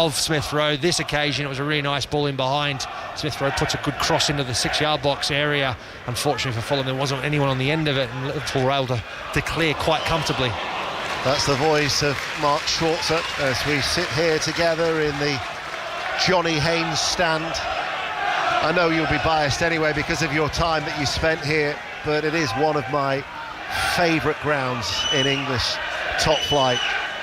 of Smith Rowe. This occasion it was a really nice ball in behind. Smith Rowe puts a good cross into the 6-yard box area. Unfortunately for Fulham, there wasn't anyone on the end of it, and Liverpool were able to clear quite comfortably. That's the voice of Mark Schwarzer as we sit here together in the Johnny Haynes stand. I know you'll be biased anyway because of your time that you spent here, but it is one of my favourite grounds in English top flight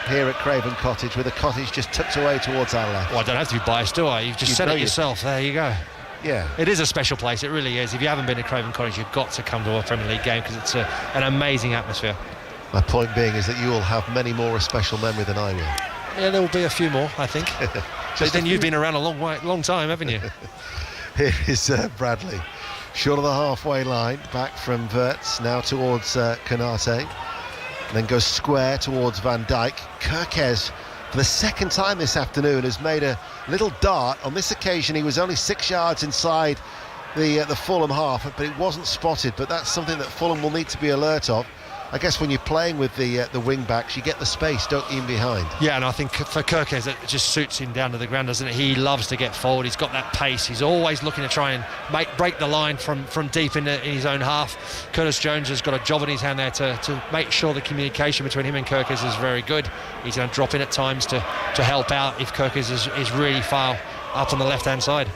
here at Craven Cottage, with the cottage just tucked away towards our left. Well, I don't have to be biased, do I? You've just said it yourself. There you go. Yeah. It is a special place, it really is. If you haven't been to Craven Cottage, you've got to come to a Premier League game because it's an amazing atmosphere. My point being is that you will have many more a special memory than I will. Yeah, there will be a few more, I think. But then you've been around a long time, haven't you? Here is Bradley, short of the halfway line, back from Wirtz, now towards Konate, and then goes square towards Van Dijk. Kerkez, for the second time this afternoon, has made a little dart. On this occasion, he was only 6 yards inside the Fulham half, but it wasn't spotted. But that's something that Fulham will need to be alert of. I guess when you're playing with the wing backs, you get the space, don't you, in behind? Yeah, and I think for Kerkez, it just suits him down to the ground, doesn't it? He loves to get forward. He's got that pace. He's always looking to try and break the line from deep in his own half. Curtis Jones has got a job in his hand there to make sure the communication between him and Kerkez is very good. He's going to drop in at times to help out if Kerkez is really far up on the left-hand side.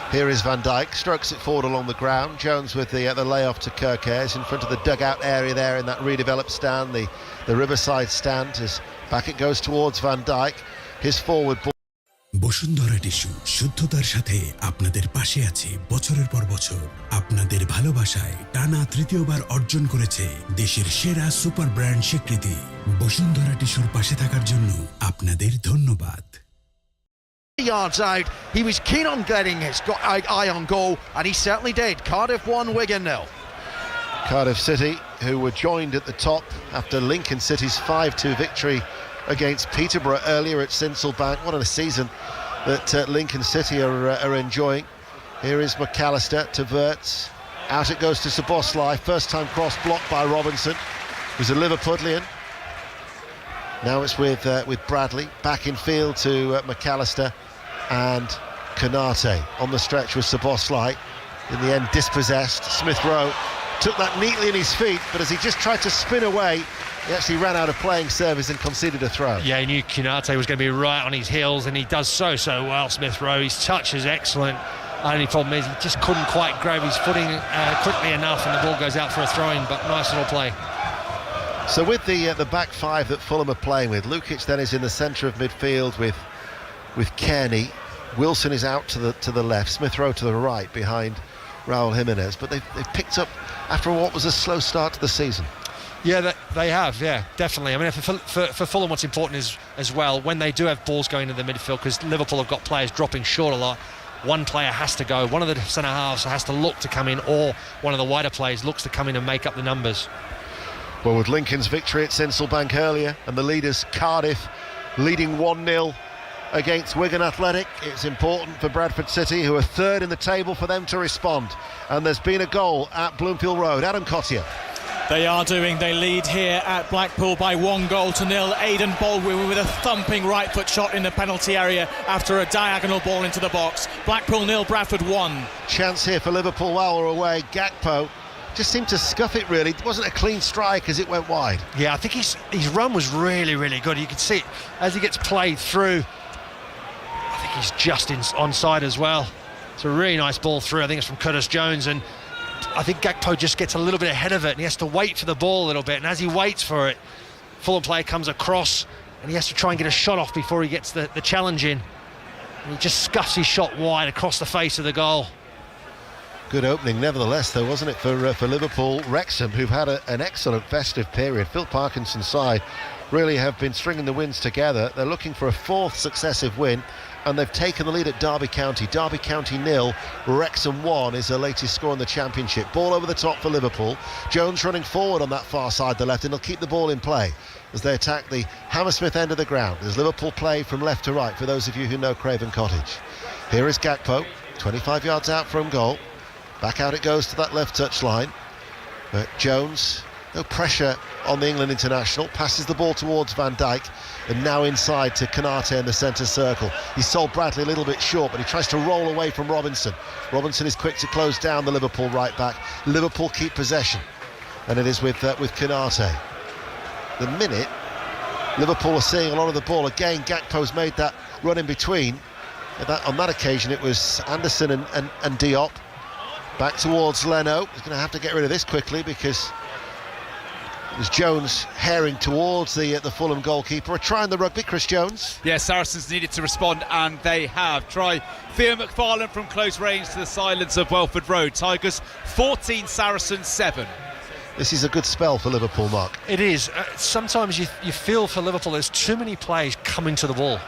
Here is Van Dijk, strokes it forward along the ground. Jones with the layoff to Kerkez in front of the dugout area there in that redeveloped stand, the Riverside stand. As back it goes towards Van Dijk, his forward ball. Bashundhara tissue শুদ্ধতার সাথে আপনাদের পাশে আছে বছরের পর বছর। আপনাদের ভালোবাসায় টানা তৃতীয়বার অর্জন করেছে দেশের সেরা সুপার ব্র্যান্ড স্বীকৃতি। বসুন্ধরা টিস্যুর পাশে থাকার জন্য আপনাদের ধন্যবাদ। Yards out, he was keen on getting his eye on goal, and he certainly did. Cardiff 1, Wigan 0. Cardiff City, who were joined at the top after Lincoln City's 5-2 victory against Peterborough earlier at Sincilbank. What a season that Lincoln City are enjoying. Here is McAllister to Wirtz. Out it goes to Szoboszlai. First time cross blocked by Robinson, who's a Liverpudlian. Now it's with Bradley, back in field to McAllister and Konate. On the stretch with Szoboszlai, in the end dispossessed. Smith Rowe took that neatly in his feet, but as he just tried to spin away, he actually ran out of playing service and conceded a throw. Yeah, he knew Konate was going to be right on his heels, and he does so well, Smith Rowe. His touch is excellent. Only problem is he just couldn't quite grab his footing quickly enough, and the ball goes out for a throw-in, but nice little play. So with the back five that Fulham are playing with, Lukic then is in the centre of midfield with Kearney. Wilson is out to the left, Smith Rowe to the right behind Raul Jimenez. But they've picked up after what was a slow start to the season. Yeah, they have, yeah, definitely. I mean, for Fulham, what's important is as well, when they do have balls going into the midfield, because Liverpool have got players dropping short a lot, one player has to go. One of the centre-halves has to look to come in, or one of the wider players looks to come in and make up the numbers. Well, with Lincoln's victory at Sincilbank earlier and the leaders Cardiff leading 1-0 against Wigan Athletic, it's important for Bradford City, who are third in the table, for them to respond. And there's been a goal at Bloomfield Road. Adam Cottier. They lead here at Blackpool by 1-0. Aidan Baldwin with a thumping right foot shot in the penalty area after a diagonal ball into the box. Blackpool 0, Bradford 1. Chance here for Liverpool while we're away. Gakpo just seemed to scuff it, really. It wasn't a clean strike as it went wide. Yeah, I think his run was really good. You can see it as he gets played through. I think he's just onside as well. It's a really nice ball through. I think it's from Curtis Jones, and I think Gakpo just gets a little bit ahead of it, and he has to wait for the ball a little bit. And as he waits for it, Fulham player comes across, and he has to try and get a shot off before he gets the challenge in. And he just scuffs his shot wide across the face of the goal. Good opening nevertheless though, wasn't it, for Liverpool. Wrexham, who've had an excellent festive period. Phil Parkinson's side really have been stringing the wins together. They're looking for a fourth successive win, and they've taken the lead at Derby County. Derby County 0, Wrexham 1 is their latest score in the Championship. Ball over the top for Liverpool. Jones running forward on that far side, the left, and they'll keep the ball in play as they attack the Hammersmith end of the ground. As Liverpool play from left to right, for those of you who know Craven Cottage. Here is Gakpo, 25 yards out from goal. Back out it goes to that left touchline. But Jones No pressure on the England international. Passes the ball towards Van Dijk, and now inside to Konate in the centre circle. He sold Bradley a little bit short, but he tries to roll away from Robinson. Robinson is quick to close down the Liverpool right back. Liverpool keep possession, and it is with Konate. The minute Liverpool are seeing a lot of the ball again, Gakpo's made that run in between. On that occasion it was Anderson and Diop. Back towards Leno. He's going to have to get rid of this quickly because it was Jones herring towards the Fulham goalkeeper. A try in the rugby, Chris Jones. Yeah, Saracens needed to respond, and they have. Try Theo McFarlane from close range to the silence of Welford Road. Tigers 14, Saracens 7. This is a good spell for Liverpool, Mark. It is. Sometimes you feel for Liverpool there's too many players coming to the ball.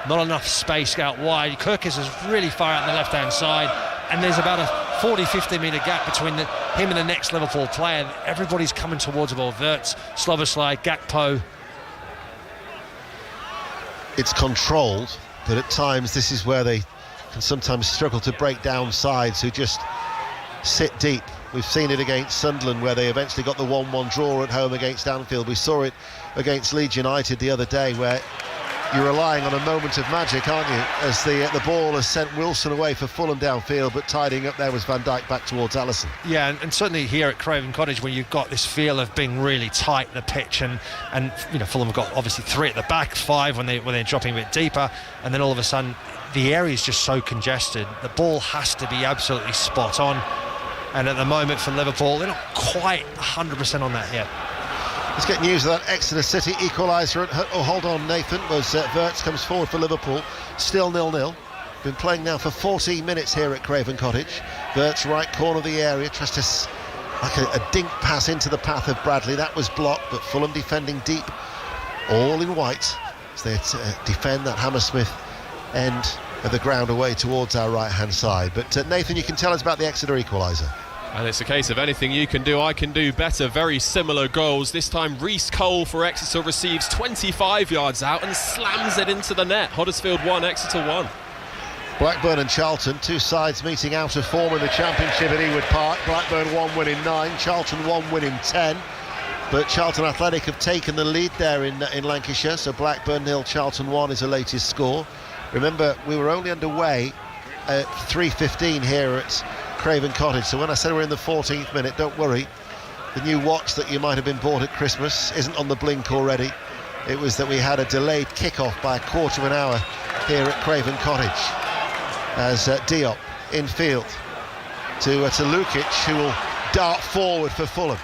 Not enough space out wide. Kirkes is really far out on the left-hand side, and there's about a 40-50 metre gap between him and the next Liverpool player. Everybody's coming towards the ball. Wirtz, Szoboszlai, Gakpo. It's controlled, but at times this is where they can sometimes struggle to break down sides who just sit deep. We've seen it against Sunderland, where they eventually got the 1-1 draw at home against Anfield. We saw it against Leeds United the other day, where you're relying on a moment of magic, aren't you, as the ball has sent Wilson away for Fulham downfield, but tidying up there was Van Dijk back towards Alisson. Yeah, and certainly here at Craven Cottage, where you've got this feel of being really tight, the pitch, and you know, Fulham have got obviously 3 at the back, 5 when they're dropping a bit deeper, and then all of a sudden the area is just so congested. The ball has to be absolutely spot on, and at the moment for Liverpool, they're not quite 100% on that yet. Let's get news of that Exeter City equaliser. Oh, hold on, Nathan. Was Wirtz comes forward for Liverpool. Still 0-0. Been playing now for 14 minutes here at Craven Cottage. Wirtz, right corner of the area, tries to like a dink pass into the path of Bradley. That was blocked, but Fulham defending deep, all in white, as they defend that Hammersmith end of the ground away towards our right-hand side. But Nathan, you can tell us about the Exeter equaliser. And it's a case of anything you can do, I can do better. Very similar goals. This time Reece Cole for Exeter receives 25 yards out and slams it into the net. Huddersfield 1, Exeter 1. Blackburn and Charlton, two sides meeting out of form in the Championship at Ewood Park. Blackburn 1 win in 9, Charlton 1 win in 10. But Charlton Athletic have taken the lead there in Lancashire, so Blackburn 0, Charlton 1 is the latest score. Remember, we were only underway at 3:15 here at Craven Cottage, so when I said we're in the 14th minute, don't worry, the new watch that you might have been bought at Christmas isn't on the blink already. It was that we had a delayed kick-off by a quarter of an hour here at Craven Cottage, as Diop infield to Lukic, who will dart forward for Fulham.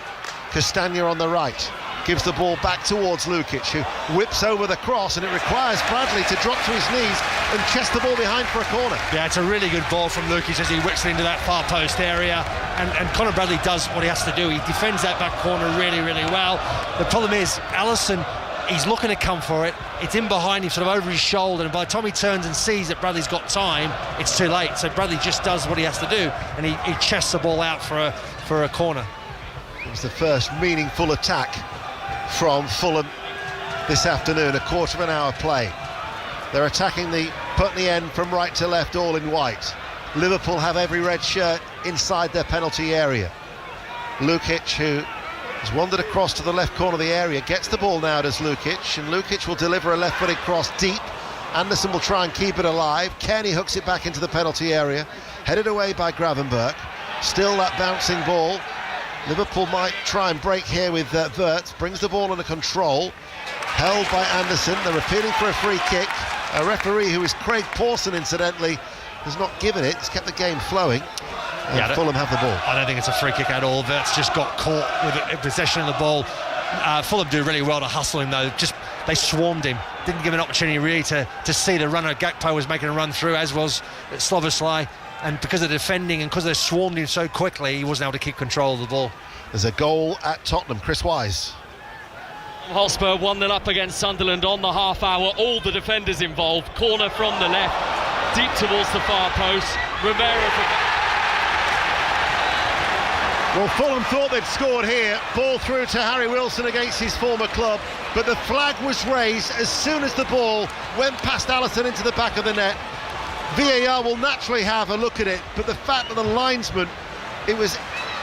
Castagna on the right gives the ball back towards Lukic, who whips over the cross, and it requires Bradley to drop to his knees and chest the ball behind for a corner. Yeah, it's a really good ball from Lukic as he whips it into that far post area, and Conor Bradley does what he has to do. He defends that back corner really, really well. The problem is Alisson, he's looking to come for it. It's in behind him, sort of over his shoulder, and by the time he turns and sees that Bradley's got time, it's too late. So Bradley just does what he has to do, and he chests the ball out for a corner. It was the first meaningful attack from Fulham this afternoon, a quarter of an hour play. They're attacking the Putney end from right to left, all in white. Liverpool have every red shirt inside their penalty area. Lukic, who has wandered across to the left corner of the area, gets the ball now, does Lukic, and Lukic will deliver a left-footed cross deep. Anderson will try and keep it alive. Kearney hooks it back into the penalty area, headed away by Gravenberch. Still that bouncing ball. Liverpool might try and break here with Wirtz, brings the ball under control, held by Anderson. They're appealing for a free kick. A referee, who is Craig Pawson incidentally, has not given it. He's kept the game flowing, and Fulham have the ball. I don't think it's a free kick at all. Wirtz just got caught with possession of the ball. Fulham do really well to hustle him though. Just they swarmed him, didn't give him an opportunity really to see the runner. Gakpo was making a run through, as was Szoboszlai. And because of defending and because they swarmed him so quickly, he wasn't able to keep control of the ball. There's a goal at Tottenham. Chris Wise. Hotspur 1-0 up against Sunderland on the half hour. All the defenders involved. Corner from the left, deep towards the far post. Romero. Well, Fulham thought they'd scored here. Ball through to Harry Wilson against his former club, but the flag was raised as soon as the ball went past Alisson into the back of the net. VAR will naturally have a look at it, but the fact that the linesman, it was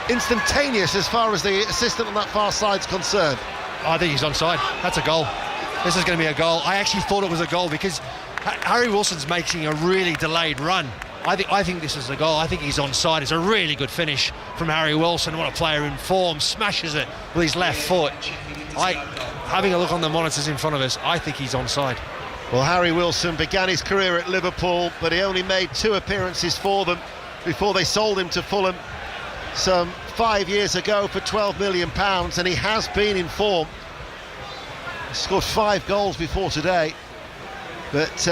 instantaneous as far as the assistant on that far side's concerned. I think he's onside. That's a goal. This is going to be a goal. I actually thought it was a goal because Harry Wilson's making a really delayed run. I think this is a goal. I think he's onside. It's a really good finish from Harry Wilson. What a player in form. Smashes it with his left foot. Having a look on the monitors in front of us, I think he's onside. Well, Harry Wilson began his career at Liverpool, but he only made 2 appearances for them before they sold him to Fulham some 5 years ago for £12 million, and he has been in form. He scored 5 goals before today, but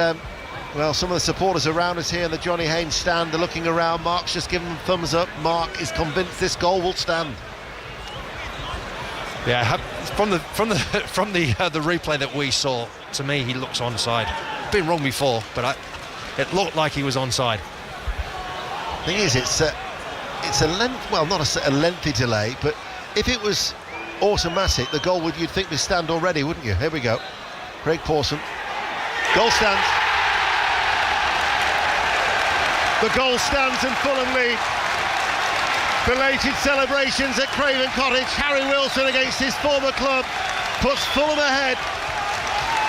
well, some of the supporters around us here in the Johnny Haynes stand are looking around. Mark's just given them thumbs up. Mark is convinced this goal will stand. Yeah, from the replay that we saw, to me he looks onside. Been wrong before, but it looked like he was onside. Thing is, it's a length, well, not a lengthy delay, but if it was automatic, the goal you'd think would stand already, wouldn't you? Here we go. Craig Pawson. Goal stands. The goal stands and Fulham lead. Belated celebrations at Craven Cottage. Harry Wilson against his former club puts Fulham ahead.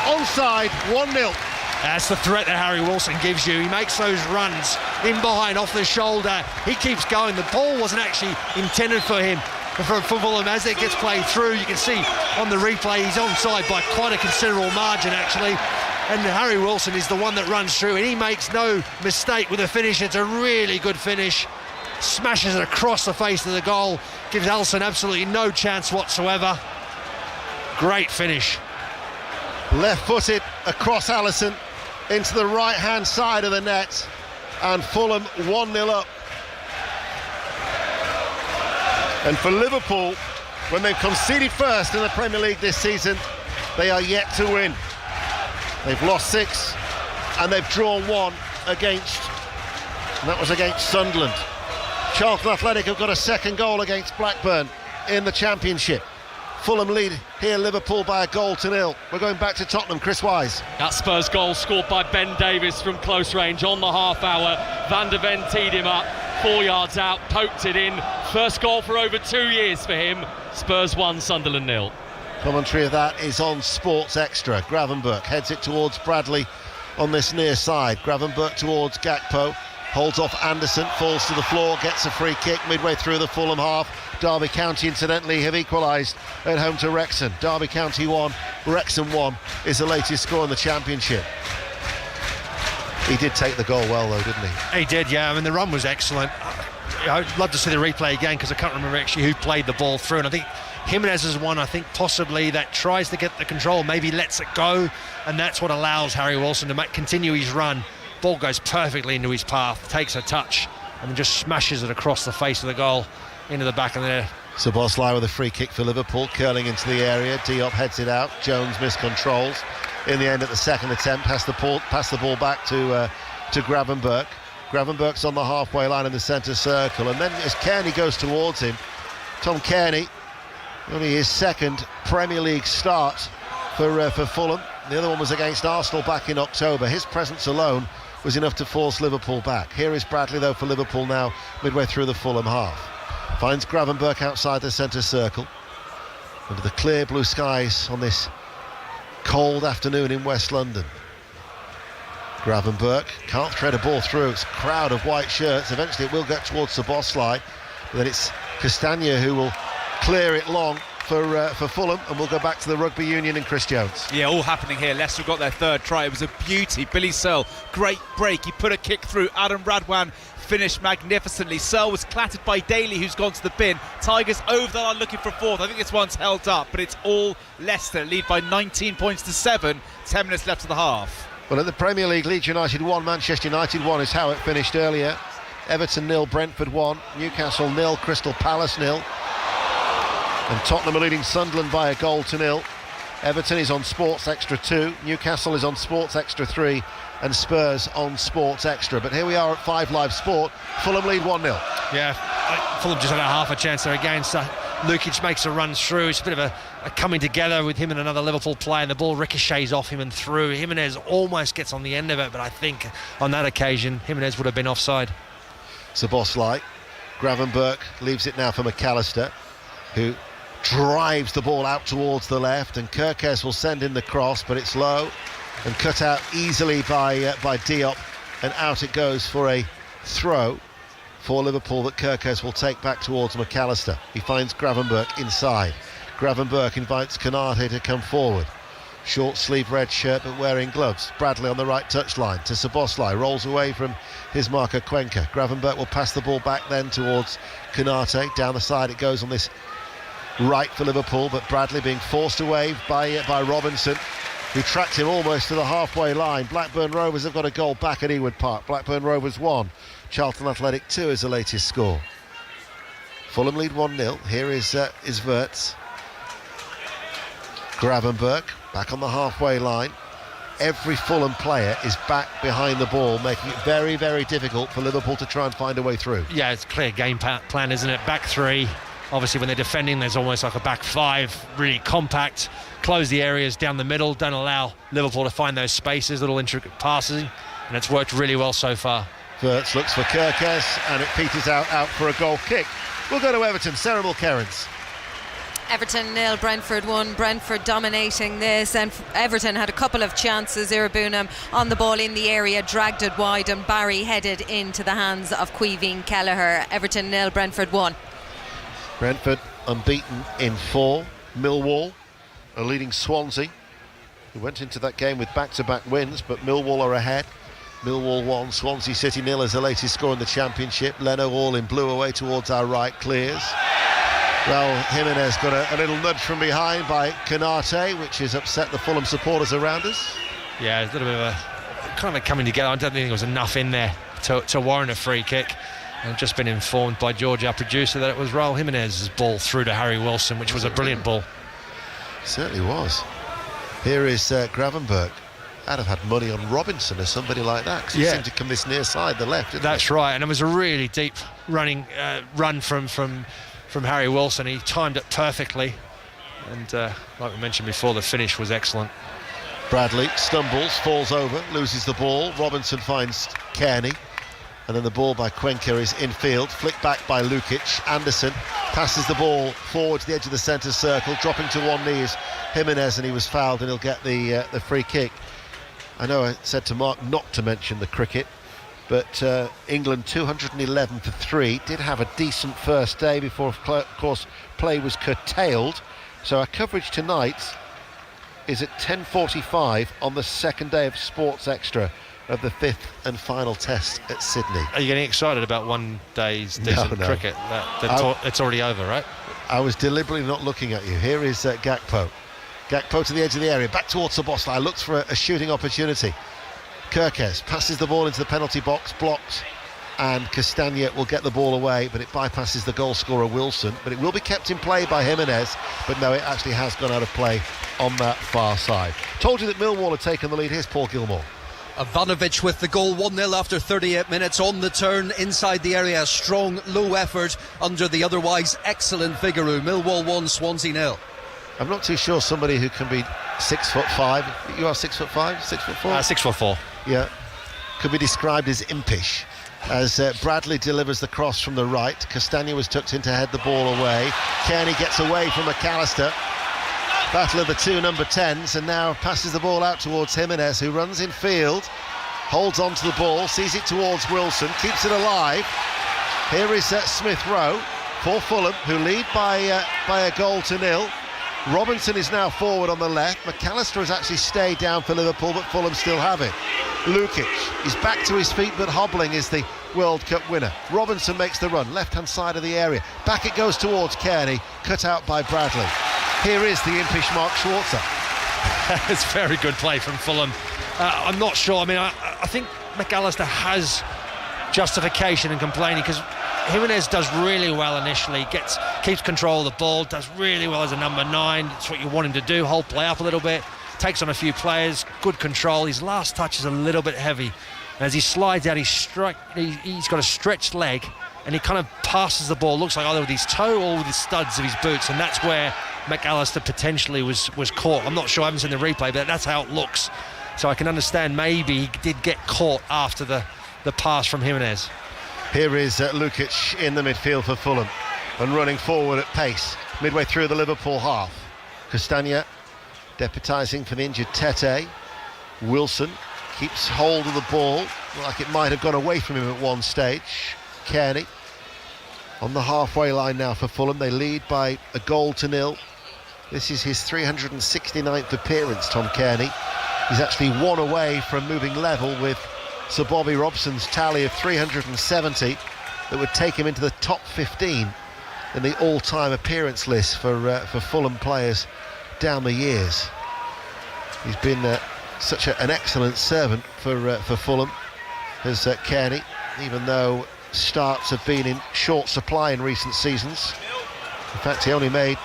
Onside, 1-0. That's the threat that Harry Wilson gives you. He makes those runs in behind, off the shoulder. He keeps going. The ball wasn't actually intended for him. For Fulham, as it gets played through, you can see on the replay he's onside by quite a considerable margin, actually. And Harry Wilson is the one that runs through, and he makes no mistake with the finish. It's a really good finish. Smashes it across the face of the goal. Gives Alisson absolutely no chance whatsoever. Great finish. Left-footed across Alisson into the right-hand side of the net, and Fulham 1-0 up. And for Liverpool, when they've conceded first in the Premier League this season, they are yet to win. They've lost 6 and they've drawn 1 against, and that was against Sunderland. Charlton Athletic have got a second goal against Blackburn in the Championship. Fulham lead here, Liverpool by a goal to 0. We're going back to Tottenham. Chris Wise. That Spurs goal scored by Ben Davies from close range on the half hour. Van der Ven teed him up, 4 yards out, poked it in. First goal for over 2 years for him. Spurs 1, Sunderland 0. Commentary of that is on Sports Extra. Gravenberch heads it towards Bradley on this near side. Gravenberch towards Gakpo, holds off Anderson, falls to the floor, gets a free kick midway through the Fulham half. Derby County, incidentally, have equalised at home to Wrexham. Derby County 1, Wrexham 1 is the latest score in the Championship. He did take the goal well, though, didn't he? He did, yeah. I mean, the run was excellent. I'd love to see the replay again, because I can't remember actually who played the ball through, and I think Jimenez is one, I think, possibly that tries to get the control, maybe lets it go, and that's what allows Harry Wilson to continue his run. Ball goes perfectly into his path, takes a touch, and then just smashes it across the face of the goal into the back of the net. Szoboszlai with a free kick for Liverpool, curling into the area. Diop heads it out. Jones miscontrols. In the end, at the second attempt, pass the ball back to Gravenberch. Gravenberch's on the halfway line in the centre circle, and then as Kearney goes towards him, Tom Kearney, only his second Premier League start for Fulham. The other one was against Arsenal back in October. His presence alone was enough to force Liverpool back. Here is Bradley, though, for Liverpool now, midway through the Fulham half. Finds Gravenberch outside the centre circle. Under the clear blue skies on this cold afternoon in West London. Gravenberch can't thread a ball through. It's a crowd of white shirts. Eventually it will get towards Szoboszlai, but then it's Castagna who will clear it long for Fulham, and we'll go back to the Rugby Union and Chris Jones. Yeah, all happening here. Leicester got their third try. It was a beauty. Billy Searle, great break. He put a kick through. Adam Radwan finished magnificently. Searle was clattered by Daly, who's gone to the bin. Tigers over the line looking for fourth. I think this one's held up, but it's all Leicester. Lead by 19 points to 7. 10 minutes left of the half. Well, at the Premier League, Leeds United 1, Manchester United 1 is how it finished earlier. Everton 0, Brentford 1, Newcastle 0, Crystal Palace 0. And Tottenham are leading Sunderland by a goal to 0. Everton is on Sports Extra 2, Newcastle is on Sports Extra 3, and Spurs on Sports Extra. But here we are at 5 Live Sport. Fulham lead 1-0. Yeah, Fulham just had a half a chance there again. So Lukic makes a run through. It's a bit of a coming together with him and another Liverpool player, and the ball ricochets off him and through. Jimenez almost gets on the end of it, but I think on that occasion Jimenez would have been offside. Szoboszlai Gravenberch leaves it now for McAllister, who drives the ball out towards the left, and Kerkez will send in the cross, but it's low and cut out easily by Diop, and out it goes for a throw for Liverpool that Kerkez will take back towards McAllister. He finds Gravenberch inside. Gravenberch invites Konate to come forward. Short sleeve red shirt but wearing gloves. Bradley on the right touchline to Szoboszlai, rolls away from his marker Cuenca. Gravenberch will pass the ball back then towards Konate. Down the side it goes on this right for Liverpool, but Bradley being forced away by Robinson, who tracked him almost to the halfway line. Blackburn Rovers have got a goal back at Ewood Park. Blackburn Rovers 1, Charlton Athletic 2 is the latest score. Fulham lead 1-0. Here is Wirtz. Gravenberch back on the halfway line. Every Fulham player is back behind the ball, making it very, very difficult for Liverpool to try and find a way through. Yeah, it's a clear game plan, isn't it? Back three. Obviously, when they're defending, there's almost like a back five, really compact, close the areas down the middle, don't allow Liverpool to find those spaces, little intricate passing, and it's worked really well so far. Wirtz looks for Kerkez, and it peters out for a goal kick. We'll go to Everton. Sarah Mulkerrins. Everton 0, Brentford 1. Brentford dominating this, and Everton had a couple of chances. Irabunam on the ball in the area, dragged it wide, and Barry headed into the hands of Caoimhín Kelleher. Everton 0, Brentford 1. Brentford unbeaten in 4. Millwall are leading Swansea, who went into that game with back-to-back wins, but Millwall are ahead. Millwall 1, Swansea City 0 is the latest score in the Championship. Leno all in blue away towards our right, clears. Raul Jimenez got a little nudge from behind by Konate, which has upset the Fulham supporters around us. Yeah, it's a little bit of a kind of coming together. I don't think there was enough in there to warrant a free kick. I've just been informed by George, our producer, that it was Raul Jimenez's ball through to Harry Wilson, which was a brilliant ball. Certainly was. Here is Gravenberch. I'd have had money on Robinson or somebody like that, because he seemed to come this near side, the left, That's right, and it was a really deep run from Harry Wilson. He timed it perfectly, and like we mentioned before, the finish was excellent. Bradley stumbles, falls over, loses the ball. Robinson finds Kearney, and then the ball by Cuenca is infield, flicked back by Lukic. Anderson passes the ball forward to the edge of the centre circle, dropping to one knee is Jimenez, and he was fouled, and he'll get the free kick. I know I said to Mark not to mention the cricket, but England 211 for 3 did have a decent first day before, of course, play was curtailed. So our coverage tonight is at 10:45 on the second day of Sports Extra of the 5th and final test at Sydney. Are you getting excited about one day's decent cricket? It's already over, right? I was deliberately not looking at you. Here is Gakpo. Gakpo to the edge of the area, back towards Szoboszlai, looks for a shooting opportunity. Kerkez passes the ball into the penalty box, blocked, and Castagna will get the ball away, but it bypasses the goal scorer Wilson. But it will be kept in play by Jimenez, but no, it actually has gone out of play on that far side. Told you that Millwall had taken the lead. Here's Paul Gilmore. Ivanovic with the goal, 1-0 after 38 minutes on the turn inside the area. A strong, low effort under the otherwise excellent Figueroa. Millwall 1, Swansea 0. I'm not too sure somebody who can be 6'5". You are 6'5", 6'4". 6'4". Yeah, could be described as impish. As Bradley delivers the cross from the right, Castagna was tucked in to head the ball away. Kearney gets away from McAllister. Battle of the two number 10s, and now passes the ball out towards Jimenez, who runs in field, holds on to the ball, sees it towards Wilson, keeps it alive. Here is Smith Rowe for Fulham, who lead by a goal to 0. Robinson is now forward on the left. McAllister has actually stayed down for Liverpool, but Fulham still have it. Lukic is back to his feet, but hobbling is the World Cup winner. Robinson makes the run, left-hand side of the area. Back it goes towards Kearney, cut out by Bradley. Here is the impish Mark Schwarzer. It's very good play from Fulham. I'm not sure. I mean, I think McAllister has justification in complaining, because Jimenez does really well initially, keeps control of the ball, does really well as a number 9. It's what you want him to do, hold play up a little bit, takes on a few players, good control. His last touch is a little bit heavy. As he slides out, he's got a stretched leg, and he kind of passes the ball, looks like either with his toe or with the studs of his boots, and that's where McAllister potentially was caught. I'm not sure, I haven't seen the replay, but that's how it looks. So I can understand maybe he did get caught after the pass from Jimenez. Here is Lukic in the midfield for Fulham and running forward at pace midway through the Liverpool half. Castagna deputising for the injured Tete. Wilson keeps hold of the ball like it might have gone away from him at one stage. Kearney on the halfway line now for Fulham. They lead by 1-0. This is his 369th appearance, Tom Kearney. He's actually one away from moving level with Sir Bobby Robson's tally of 370 that would take him into the top 15 in the all-time appearance list for Fulham players down the years. He's been such an excellent servant for Fulham as Kearney, even though starts have been in short supply in recent seasons. In fact, he only made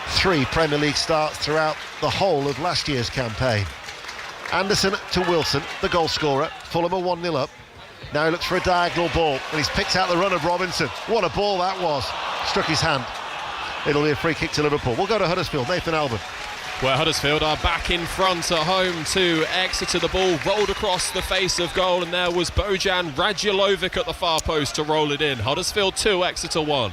3 Premier League starts throughout the whole of last year's campaign. Anderson to Wilson, the goal scorer. Fulham are 1-0 up. Now he looks for a diagonal ball and he's picked out the run of Robinson. What a ball that was. Struck his hand. It'll be a free kick to Liverpool. We'll go to Huddersfield. Nathan Albon. Well, Huddersfield are back in front at home to Exeter. The ball rolled across the face of goal and there was Bojan Radjulovic at the far post to roll it in. Huddersfield 2, Exeter 1.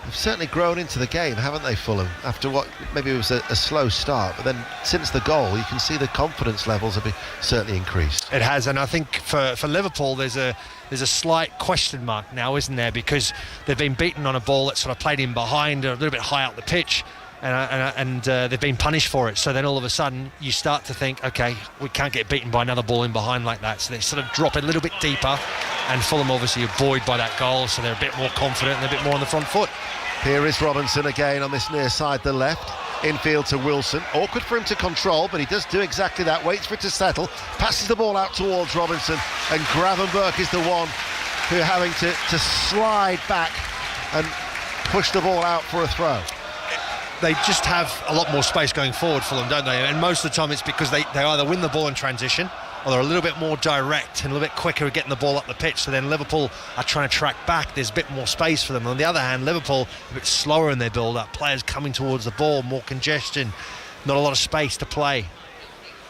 They've certainly grown into the game, haven't they, Fulham? After what maybe it was a slow start, but then since the goal, you can see the confidence levels have certainly increased. It has, and I think for Liverpool, there's a slight question mark now, isn't there? Because they've been beaten on a ball that sort of played in behind, a little bit high up the pitch, and they've been punished for it. So then all of a sudden, you start to think, okay, we can't get beaten by another ball in behind like that. So they sort of drop it a little bit deeper, and Fulham obviously are buoyed by that goal, so they're a bit more confident and a bit more on the front foot. Here is Robinson again on this near side, the left. Infield to Wilson. Awkward for him to control, but he does do exactly that. Waits for it to settle. Passes the ball out towards Robinson. And Gravenberch is the one who having to slide back and push the ball out for a throw. They just have a lot more space going forward for them, don't they? And most of the time it's because they either win the ball in transition or they're a little bit more direct and a little bit quicker at getting the ball up the pitch. So then Liverpool are trying to track back. There's a bit more space for them. On the other hand, Liverpool a bit slower in their build-up. Players coming towards the ball, more congestion, not a lot of space to play.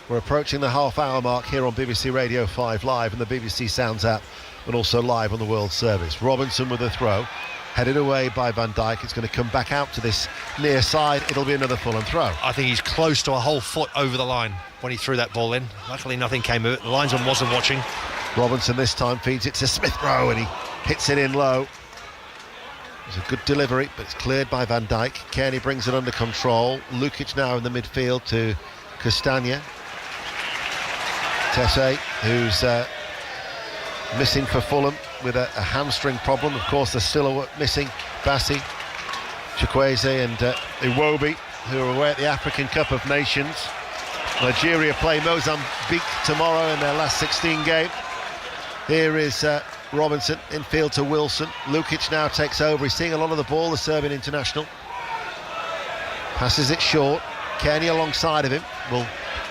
We're approaching the half-hour mark here on BBC Radio 5 Live and the BBC Sounds app, and also live on the World Service. Robinson with a throw, headed away by Van Dijk. It's going to come back out to this near side. It'll be another Fulham throw. I think he's close to a whole foot over the line when he threw that ball in. Luckily nothing came of it. The linesman wasn't watching. Robinson this time feeds it to Smith Rowe and he hits it in low. It's a good delivery, but it's cleared by Van Dijk. Kearney brings it under control. Lukic now in the midfield to Castagna. Tete, who's missing for Fulham with a hamstring problem. Of course, they're still missing Bassi, Chukwueze and Iwobi, who are away at the African Cup of Nations. Nigeria play Mozambique tomorrow in their last 16 game. Here is Robinson, infield to Wilson. Lukic now takes over. He's seeing a lot of the ball, the Serbian international. Passes it short. Kearney alongside of him will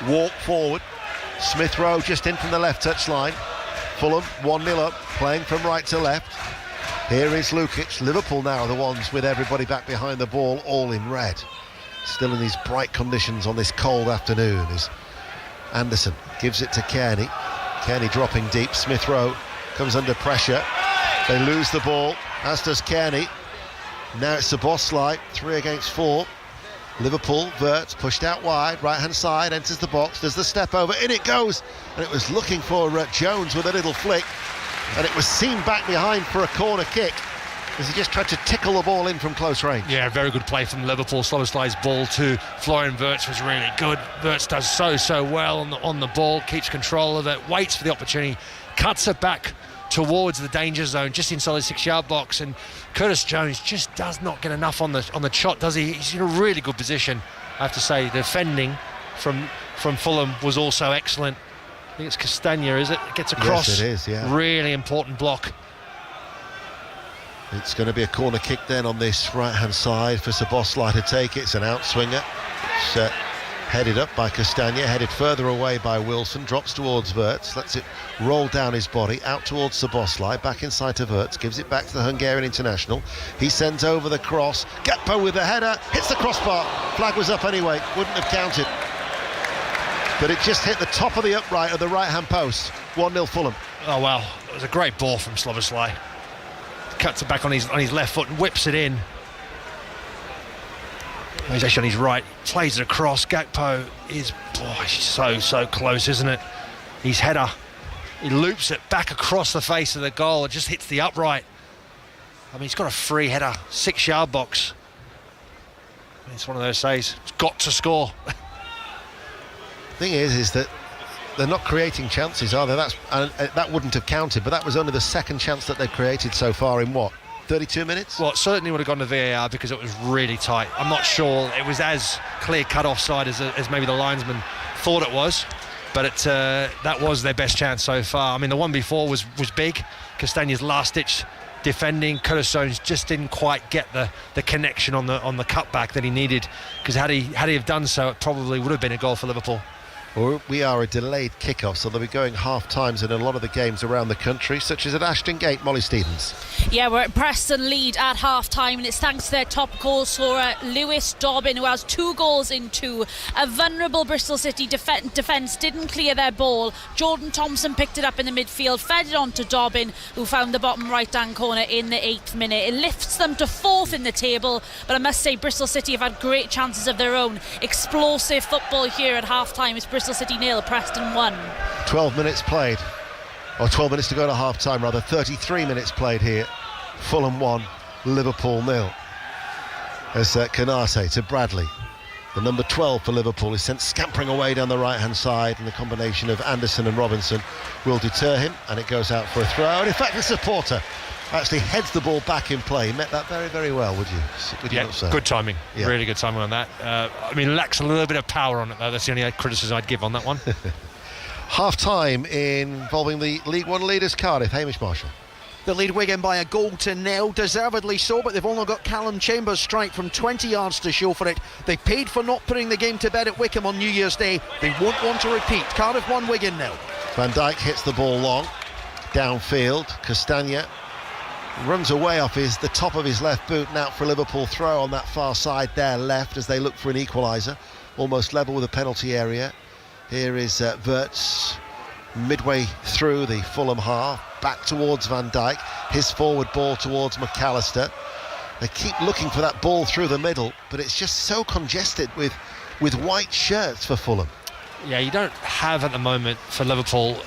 walk forward. Smith Rowe just in from the left touch line. Fulham 1-0 up, playing from right to left. Here is Lukic. Liverpool now are the ones with everybody back behind the ball, all in red. Still in these bright conditions on this cold afternoon as Anderson gives it to Kearney. Kearney dropping deep. Smith Rowe comes under pressure. They lose the ball, as does Kearney. Now it's Szoboszlai, 3 against 4. Liverpool, Wirtz pushed out wide, right hand side, enters the box, does the step over, in it goes, and it was looking for Jones with a little flick, and it was seen back behind for a corner kick as he just tried to tickle the ball in from close range. Yeah, very good play from Liverpool. Szoboszlai's ball to Florian Wirtz was really good. Wirtz does so well on the ball, keeps control of it, waits for the opportunity, cuts it back towards the danger zone, just inside the 6-yard box, and Curtis Jones just does not get enough on the shot, does he? He's in a really good position, I have to say. The defending from Fulham was also excellent. I think it's Castagna, is it? It gets across. Yes, it is, yeah. Really important block. It's going to be a corner kick then on this right-hand side for Szoboszlai to take it. It's an outswinger. It's headed up by Castagna, headed further away by Wilson, drops towards Wirtz, lets it roll down his body, out towards Szoboszlai, back inside to Wirtz, gives it back to the Hungarian international. He sends over the cross. Gakpo with the header, hits the crossbar. Flag was up anyway, wouldn't have counted. but it just hit the top of the upright of the right-hand post. 1-0 Fulham. Oh well, it was a great ball from Szoboszlai. Cuts it back on his left foot and whips it in. He's actually on his right, plays it across. Gakpo is, so close, isn't it? His header, he loops it back across the face of the goal. It just hits the upright. I mean, he's got a free header, 6-yard box. It's one of those saves. It's got to score. Thing is that they're not creating chances, are they? That wouldn't have counted, but that was only the second chance that they've created so far in 32 minutes? Well, it certainly would have gone to VAR because it was really tight. I'm not sure it was as clear-cut offside as maybe the linesman thought it was, but that was their best chance so far. I mean, the one before was big. Castanha's last-ditch defending. Curtis Jones just didn't quite get the connection on the cutback that he needed, because had he have done so, it probably would have been a goal for Liverpool. Well, we are a delayed kick-off, so they'll be going half-times in a lot of the games around the country, such as at Ashton Gate. Molly Stevens. Yeah, we're at Preston lead at half-time, and it's thanks to their top goal scorer, Lewis Dobbin, who has 2 goals in 2. A vulnerable Bristol City defence didn't clear their ball. Jordan Thompson picked it up in the midfield, fed it on to Dobbin, who found the bottom right-hand corner in the 8th minute. It lifts them to 4th in the table, but I must say Bristol City have had great chances of their own. Explosive football here at half-time. It's Bristol City 0, Preston 1. 12 minutes played, or 12 minutes to go to half-time rather. 33 minutes played here. Fulham 1, Liverpool 0. As Konate to Bradley. The number 12 for Liverpool is sent scampering away down the right-hand side, and the combination of Anderson and Robinson will deter him, and it goes out for a throw. And in fact, the supporter actually heads the ball back in play. He met that very, very well, would you not say? Good timing. Yeah. Really good timing on that. I mean, lacks a little bit of power on it, though. That's the only criticism I'd give on that one. Half-time involving the League One leaders, Cardiff. Hamish Marshall. The lead Wigan by 1-0, deservedly so, but they've only got Callum Chambers' strike from 20 yards to show for it. They paid for not putting the game to bed at Wycombe on New Year's Day. They won't want to repeat. Cardiff 1, Wigan 0. Van Dijk hits the ball long, downfield. Castagna runs away off the top of his left boot, and out for a Liverpool throw on that far side there left as they look for an equaliser. Almost level with the penalty area. Here is Wirtz midway through the Fulham half, back towards Van Dijk, his forward ball towards McAllister. They keep looking for that ball through the middle, but it's just so congested with white shirts for Fulham. Yeah, you don't have at the moment for Liverpool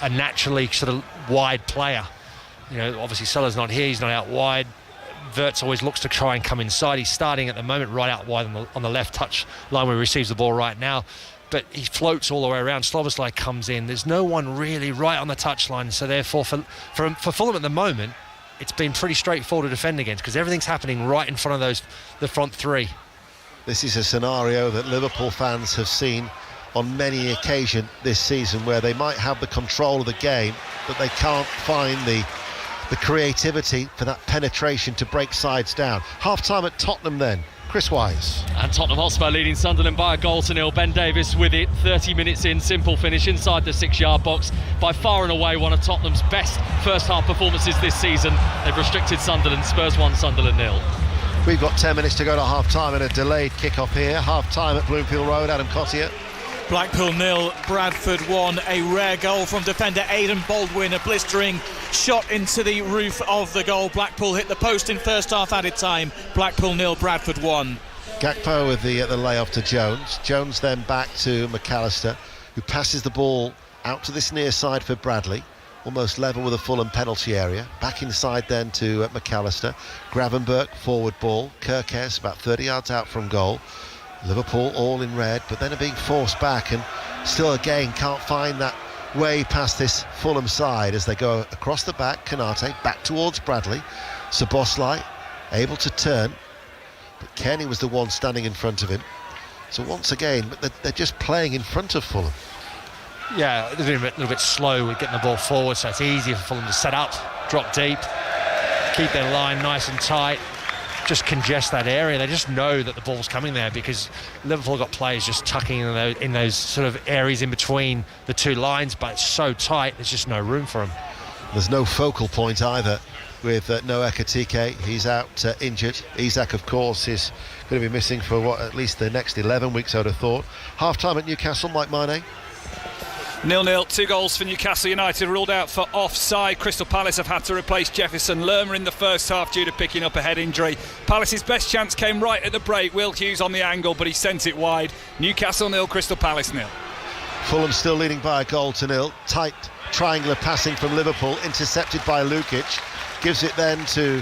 a naturally sort of wide player. You know, obviously Sellers not here, he's not out wide. Wirtz always looks to try and come inside. He's starting at the moment right out wide on the left touch line where he receives the ball right now. But he floats all the way around. Szoboszlai comes in. There's no one really right on the touchline. So therefore, for Fulham at the moment, it's been pretty straightforward to defend against, because everything's happening right in front of the front three. This is a scenario that Liverpool fans have seen on many occasions this season, where they might have the control of the game, but they can't find the creativity for that penetration to break sides down. Half-time at Tottenham then. Chris Wise. And Tottenham Hotspur leading Sunderland by 1-0. Ben Davies with it, 30 minutes in, simple finish inside the 6-yard box. By far and away one of Tottenham's best first-half performances this season. They've restricted Sunderland. Spurs 1, Sunderland 0. We've got 10 minutes to go to half-time and a delayed kick-off here. Half-time at Bloomfield Road. Adam Cottier. Blackpool 0, Bradford 1. A rare goal from defender Aidan Baldwin, a blistering shot into the roof of the goal. Blackpool hit the post in first half added time. Blackpool 0, Bradford 1. Gakpo with the layoff to Jones. Jones then back to McAllister, who passes the ball out to this near side for Bradley, almost level with the Fulham penalty area. Back inside then to McAllister. Gravenberch, forward ball. Kirkes about 30 yards out from goal. Liverpool all in red, but then are being forced back, and still again can't find that way past this Fulham side as they go across the back. Konate back towards Bradley. Szoboszlai able to turn, but Kenny was the one standing in front of him. So once again, but they're just playing in front of Fulham. Yeah, they're a little bit slow with getting the ball forward, so it's easier for Fulham to set up, drop deep, keep their line nice and tight, just congest that area. They just know that the ball's coming there, because Liverpool got players just tucking in those sort of areas in between the two lines, but it's so tight there's just no room for them. There's no focal point either with no Ekatike. He's out injured. Isak, of course, is going to be missing for at least the next 11 weeks, I would have thought. Half-time at Newcastle, Mike Maine. 0-0, 2 goals for Newcastle United ruled out for offside. Crystal Palace have had to replace Jefferson Lerma in the first half due to picking up a head injury. Palace's best chance came right at the break. Will Hughes on the angle, but he sent it wide. Newcastle 0, Crystal Palace 0. Fulham still leading by 1-0. Tight triangular passing from Liverpool, intercepted by Lukic. Gives it then to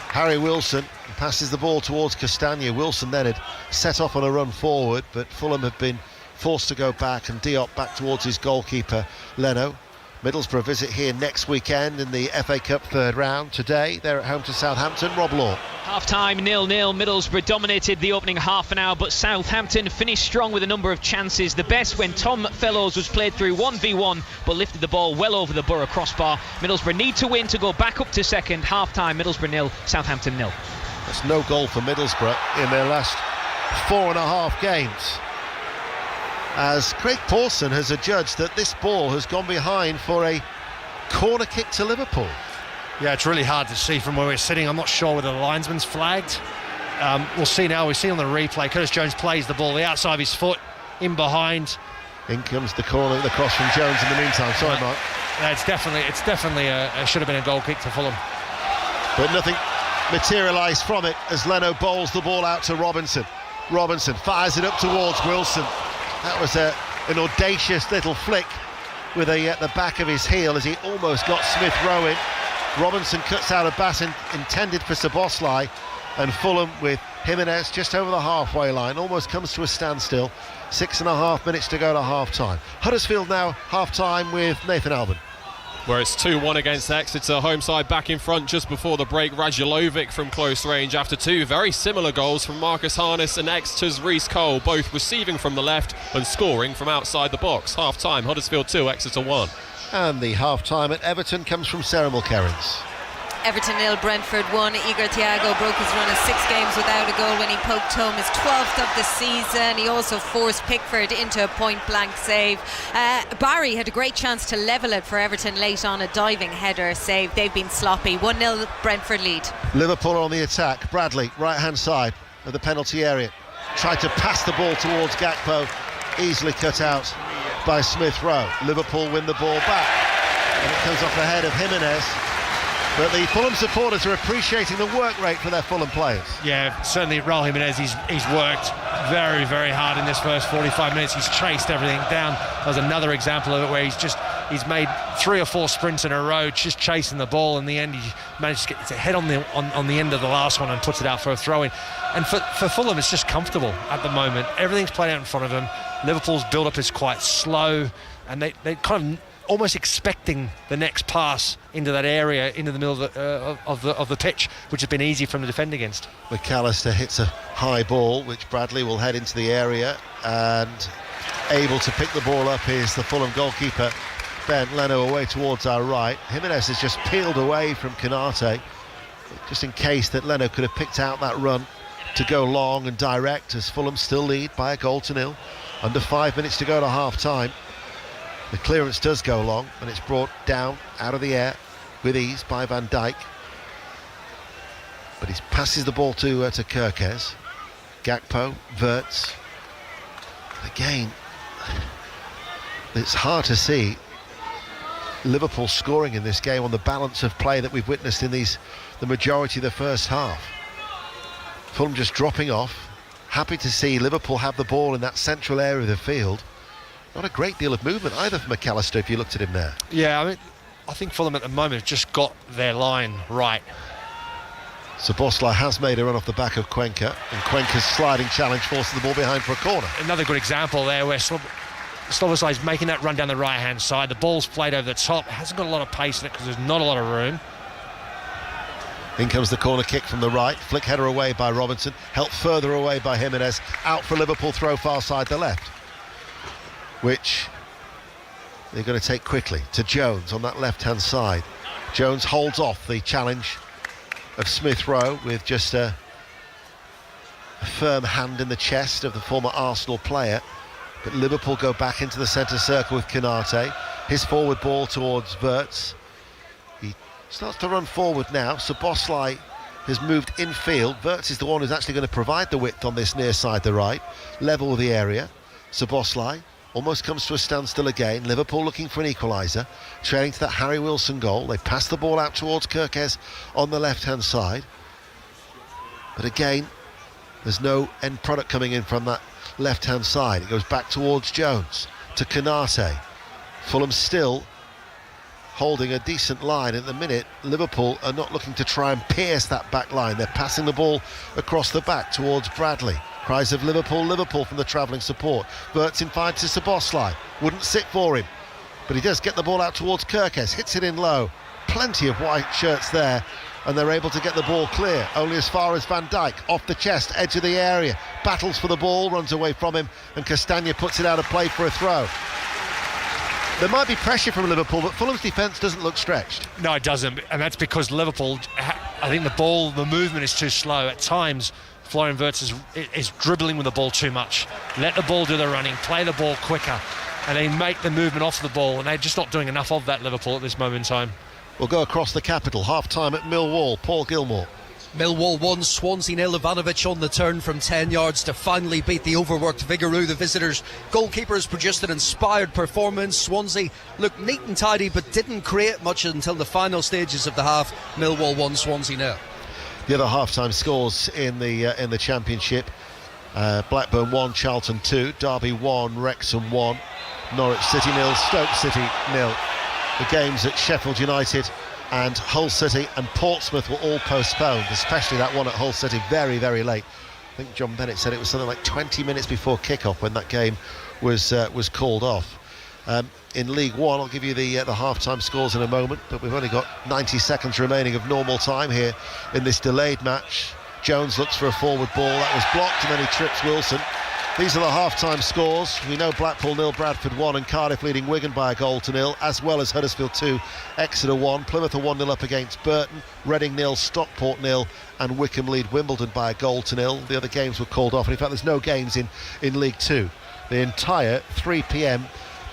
Harry Wilson. Passes the ball towards Castagna. Wilson then had set off on a run forward, but Fulham have been forced to go back, and Diop back towards his goalkeeper Leno. Middlesbrough visit here next weekend in the FA Cup third round. Today they're at home to Southampton. Rob Law. Half-time 0-0. Middlesbrough dominated the opening half an hour, but Southampton finished strong with a number of chances. The best when Tom Fellows was played through 1v1, but lifted the ball well over the Borough crossbar. Middlesbrough need to win to go back up to second. Half-time, Middlesbrough 0, Southampton 0. That's no goal for Middlesbrough in their last 4.5 games, as Craig Pawson has adjudged that this ball has gone behind for a corner kick to Liverpool. Yeah, it's really hard to see from where we're sitting. I'm not sure whether the linesman's flagged. We'll see now. We see on the replay, Curtis Jones plays the ball the outside of his foot, in behind. In comes the corner, the cross from Jones in the meantime. Sorry, Mark. It's definitely should have been a goal kick to Fulham. But nothing materialised from it as Leno bowls the ball out to Robinson. Robinson fires it up towards Wilson. That was an audacious little flick with the back of his heel as he almost got Smith Rowe in. Robinson cuts out a pass intended for Szoboszlai, and Fulham with Jimenez just over the halfway line almost comes to a standstill. 6.5 minutes to go to half-time. Huddersfield now half-time with Nathan Alban. Where it's 2-1 against Exeter. Home side back in front just before the break. Radulovic from close range after 2 very similar goals from Marcus Harness and Exeter's Reece Cole, both receiving from the left and scoring from outside the box. Half-time, Huddersfield 2, Exeter 1. And the half-time at Everton comes from Sarah Mulkerrins. Everton 0, Brentford 1. Igor Thiago broke his run of 6 games without a goal when he poked home his 12th of the season. He also forced Pickford into a point-blank save. Barry had a great chance to level it for Everton late on, a diving header save. They've been sloppy. 1-0 Brentford lead. Liverpool on the attack. Bradley, right-hand side of the penalty area. Tried to pass the ball towards Gakpo. Easily cut out by Smith Rowe. Liverpool win the ball back, and it comes off the head of Jimenez. But the Fulham supporters are appreciating the work rate for their Fulham players. Yeah, certainly Raul Jimenez, he's worked very, very hard in this first 45 minutes. He's chased everything down. There's another example of it where he's made 3 or 4 sprints in a row just chasing the ball. In the end, he managed to get his head on the end of the last one and puts it out for a throw-in. And for Fulham, it's just comfortable at the moment. Everything's played out in front of them. Liverpool's build-up is quite slow, and they kind of almost expecting the next pass into that area, into the middle of the pitch, which has been easy from the defend against. McAllister hits a high ball, which Bradley will head into the area, and able to pick the ball up is the Fulham goalkeeper, Ben Leno, away towards our right. Jimenez has just peeled away from Konate, just in case that Leno could have picked out that run to go long and direct, as Fulham still lead by 1-0. Under 5 minutes to go to half-time. The clearance does go long, and it's brought down out of the air with ease by Van Dijk. But he passes the ball to Kerkez. Gakpo, Wirtz. Again, it's hard to see Liverpool scoring in this game on the balance of play that we've witnessed in the majority of the first half. Fulham just dropping off. Happy to see Liverpool have the ball in that central area of the field. Not a great deal of movement either for McAllister if you looked at him there. Yeah, I think Fulham at the moment have just got their line right. Szoboszlai has made a run off the back of Cuenca, and Cuenca's sliding challenge forces the ball behind for a corner. Another good example there where Szoboszlai's making that run down the right-hand side. The ball's played over the top. It hasn't got a lot of pace in it because there's not a lot of room. In comes the corner kick from the right. Flick header away by Robinson. Helped further away by Jimenez. Out for Liverpool, throw far side the left, which they're going to take quickly to Jones on that left-hand side. Jones holds off the challenge of Smith Rowe with just a firm hand in the chest of the former Arsenal player. But Liverpool go back into the centre circle with Konate. His forward ball towards Wirtz. He starts to run forward now. Szoboszlai has moved infield. Wirtz is the one who's actually going to provide the width on this near side, the right, level with the area. Szoboszlai almost comes to a standstill again. Liverpool looking for an equaliser, trailing to that Harry Wilson goal. They pass the ball out towards Kerkez on the left-hand side. But again, there's no end product coming in from that left-hand side. It goes back towards Jones, to Konate. Fulham still holding a decent line. At the minute, Liverpool are not looking to try and pierce that back line. They're passing the ball across the back towards Bradley. Cries of Liverpool, Liverpool from the travelling support. Wirtz in finds to Szoboszlai. Wouldn't sit for him, but he does get the ball out towards Kerkez. Hits it in low. Plenty of white shirts there, and they're able to get the ball clear. Only as far as Van Dijk, off the chest, edge of the area. Battles for the ball, runs away from him, and Castagna puts it out of play for a throw. There might be pressure from Liverpool, but Fulham's defence doesn't look stretched. No, it doesn't, and that's because Liverpool, I think the movement is too slow. At times, Florian Wirtz is dribbling with the ball too much. Let the ball do the running, play the ball quicker, and they make the movement off the ball, and they're just not doing enough of that, Liverpool, at this moment in time. We'll go across the capital, half-time at Millwall. Paul Gilmore. Millwall 1, Swansea 0. Ivanovic on the turn from 10 yards to finally beat the overworked Vigouroux. The visitors' goalkeepers produced an inspired performance. Swansea looked neat and tidy but didn't create much until the final stages of the half. Millwall 1, Swansea 0. The other half-time scores in the Championship: Blackburn 1, Charlton 2, Derby 1, Wrexham 1, Norwich City 0, Stoke City 0. The games at Sheffield United and Hull City and Portsmouth were all postponed, especially that one at Hull City, very, very late. I think John Bennett said it was something like 20 minutes before kick-off when that game was called off. In League One, I'll give you the half-time scores in a moment, but we've only got 90 seconds remaining of normal time here in this delayed match. Jones looks for a forward ball, that was blocked, and then he trips Wilson. These are the half-time scores. We know Blackpool 0, Bradford 1, and Cardiff leading Wigan by a goal to 0, as well as Huddersfield 2, Exeter 1. Plymouth are 1-0 up against Burton, Reading 0, Stockport 0, and Wycombe lead Wimbledon by a goal to 0. The other games were called off, and in fact there's no games in League 2. The entire 3 p.m.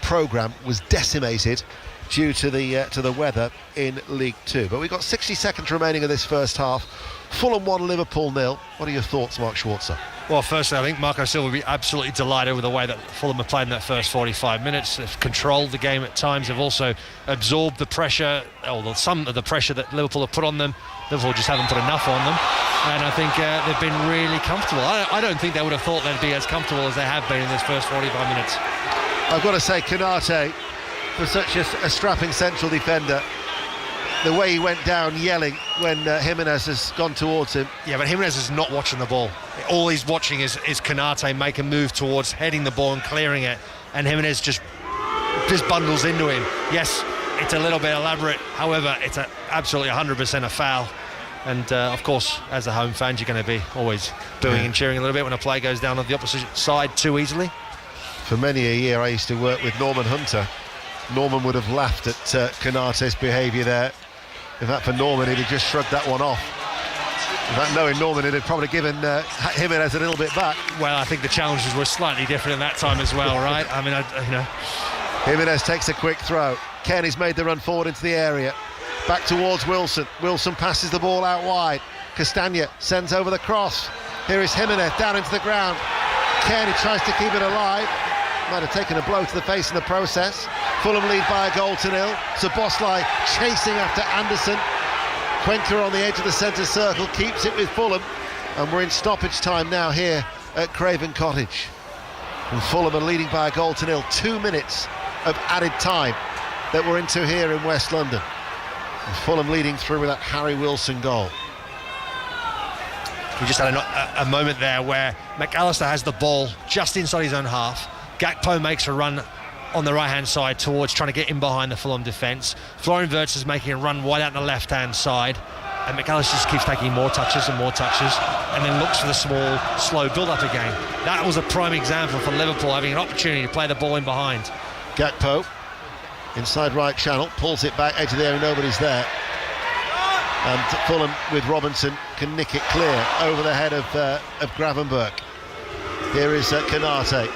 programme was decimated due to the weather in League 2. But we've got 60 seconds remaining of this first half. Fulham 1, Liverpool 0. What are your thoughts, Mark Schwarzer? Well, firstly, I think Marco Silva will be absolutely delighted with the way that Fulham have played in that first 45 minutes. They've controlled the game at times. They've also absorbed the pressure, or some of the pressure that Liverpool have put on them. Liverpool just haven't put enough on them. And I think they've been really comfortable. I don't think they would have thought they'd be as comfortable as they have been in this first 45 minutes. I've got to say, Konate, for such a strapping central defender, the way he went down yelling when Jimenez has gone towards him. Yeah, but Jimenez is not watching the ball. All he's watching is Konate make a move towards heading the ball and clearing it, and Jimenez just bundles into him. Yes, it's a little bit elaborate, however, it's absolutely 100% a foul. And of course, as a home fan, you're going to be always booing and cheering a little bit when a play goes down on the opposite side too easily. For many a year I used to work with Norman Hunter. Norman would have laughed at Konate's behaviour there. In fact, for Norman, he'd have just shrugged that one off. In fact, knowing Norman, he'd have probably given Jimenez a little bit back. Well, I think the challenges were slightly different at that time as well, right? I mean, Jimenez takes a quick throw. Kenny's made the run forward into the area. Back towards Wilson. Wilson passes the ball out wide. Castagna sends over the cross. Here is Jimenez down into the ground. Kenny tries to keep it alive. Might have taken a blow to the face in the process. Fulham lead by a goal to 0. Szoboszlai chasing after Anderson. Cuenca on the edge of the centre circle keeps it with Fulham, and we're in stoppage time now here at Craven Cottage. And Fulham are leading by a goal to 0. 2 minutes of added time that we're into here in West London. And Fulham leading through with that Harry Wilson goal. We just had a moment there where McAllister has the ball just inside his own half. Gakpo makes a run on the right-hand side towards trying to get in behind the Fulham defence. Florian Wirtz is making a run wide out on the left-hand side, and McAllister just keeps taking more touches and then looks for the small, slow build-up again. That was a prime example for Liverpool having an opportunity to play the ball in behind. Gakpo, inside right channel, pulls it back, edge of the area, nobody's there. And Fulham, with Robinson, can nick it clear over the head of Gravenberch. Here is Konate.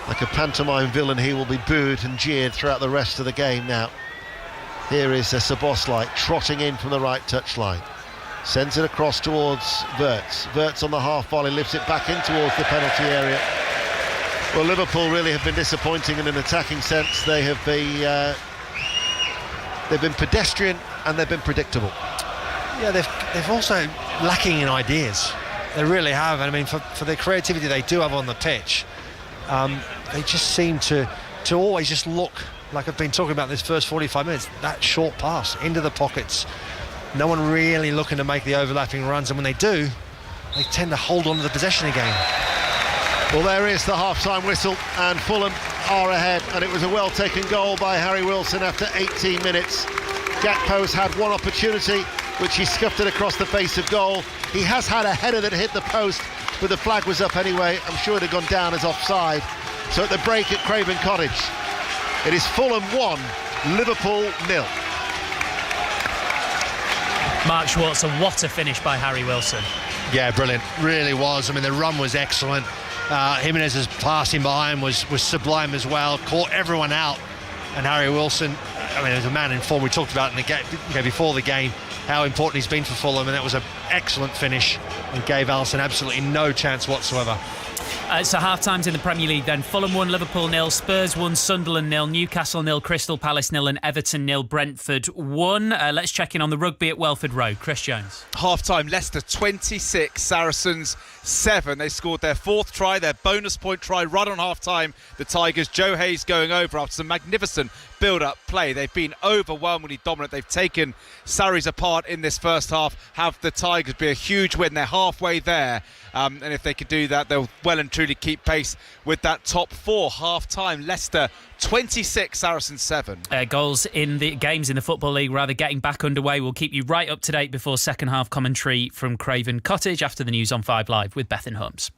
Like a pantomime villain, he will be booed and jeered throughout the rest of the game now. Here is Szoboszlai trotting in from the right touchline. Sends it across towards Wirtz. Wirtz on the half volley lifts it back in towards the penalty area. Well, Liverpool really have been disappointing in an attacking sense. They've been pedestrian and they've been predictable. Yeah, they've also lacking in ideas. They really have. I mean, for the creativity they do have on the pitch, they just seem to always just look like I've been talking about this first 45 minutes. That short pass into the pockets. No one really looking to make the overlapping runs, and when they do, they tend to hold on to the possession again. Well, there is the half-time whistle, and Fulham are ahead, and it was a well-taken goal by Harry Wilson after 18 minutes. Gakpo's had one opportunity, which he scuffed it across the face of goal. He has had a header that hit the post, but the flag was up anyway. I'm sure it had gone down as offside. So at the break at Craven Cottage, it is Fulham 1, Liverpool 0. Mark Schwarzer, what a finish by Harry Wilson. Yeah, brilliant. Really was. I mean, the run was excellent. Jimenez's passing behind was sublime as well. Caught everyone out. And Harry Wilson, I mean, as a man in form, we talked about in the game, before the game, how important he's been for Fulham, and that was an excellent finish and gave Alisson absolutely no chance whatsoever. So half-times in the Premier League then. Fulham 1, Liverpool 0, Spurs 1, Sunderland 0, Newcastle 0, Crystal Palace 0 and Everton 0, Brentford 1. Let's check in on the rugby at Welford Road. Chris Jones. Half-time, Leicester 26, Saracens 7. They scored their fourth try, their bonus point try right on half-time. The Tigers, Joe Hayes going over after some magnificent build-up play. They've been overwhelmingly dominant. They've taken Sarries apart in this first half. Have the Tigers be a huge win. They're halfway there. And if they could do that, they'll well and truly keep pace with that top four. Half-time, Leicester 26, Saracens 7. Goals in the games in the Football League rather getting back underway. We'll keep you right up to date before second half commentary from Craven Cottage after the news on 5 Live with Bethan Holmes.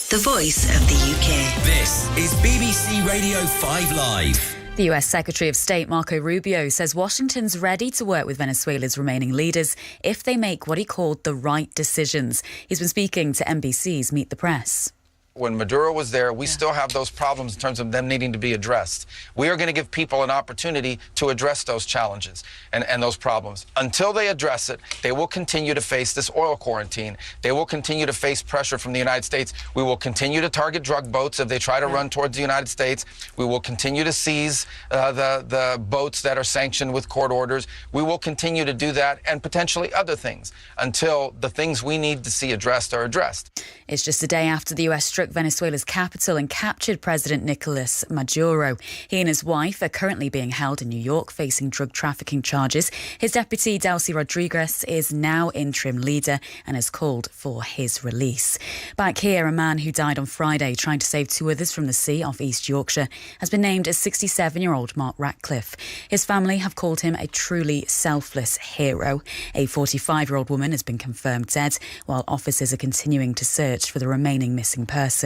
The voice of the UK. This is BBC Radio 5 Live. The US Secretary of State Marco Rubio says Washington's ready to work with Venezuela's remaining leaders if they make what he called the right decisions. He's been speaking to NBC's Meet the Press. When Maduro was there, we still have those problems in terms of them needing to be addressed. We are going to give people an opportunity to address those challenges and those problems. Until they address it, they will continue to face this oil quarantine. They will continue to face pressure from the United States. We will continue to target drug boats if they try to run towards the United States. We will continue to seize the boats that are sanctioned with court orders. We will continue to do that and potentially other things until the things we need to see addressed are addressed. It's just a day after the US struck Venezuela's capital and captured President Nicolas Maduro. He and his wife are currently being held in New York facing drug trafficking charges. His deputy, Delcy Rodriguez, is now interim leader and has called for his release. Back here, a man who died on Friday trying to save 2 others from the sea off East Yorkshire has been named as 67-year-old Mark Ratcliffe. His family have called him a truly selfless hero. A 45-year-old woman has been confirmed dead, while officers are continuing to search for the remaining missing person.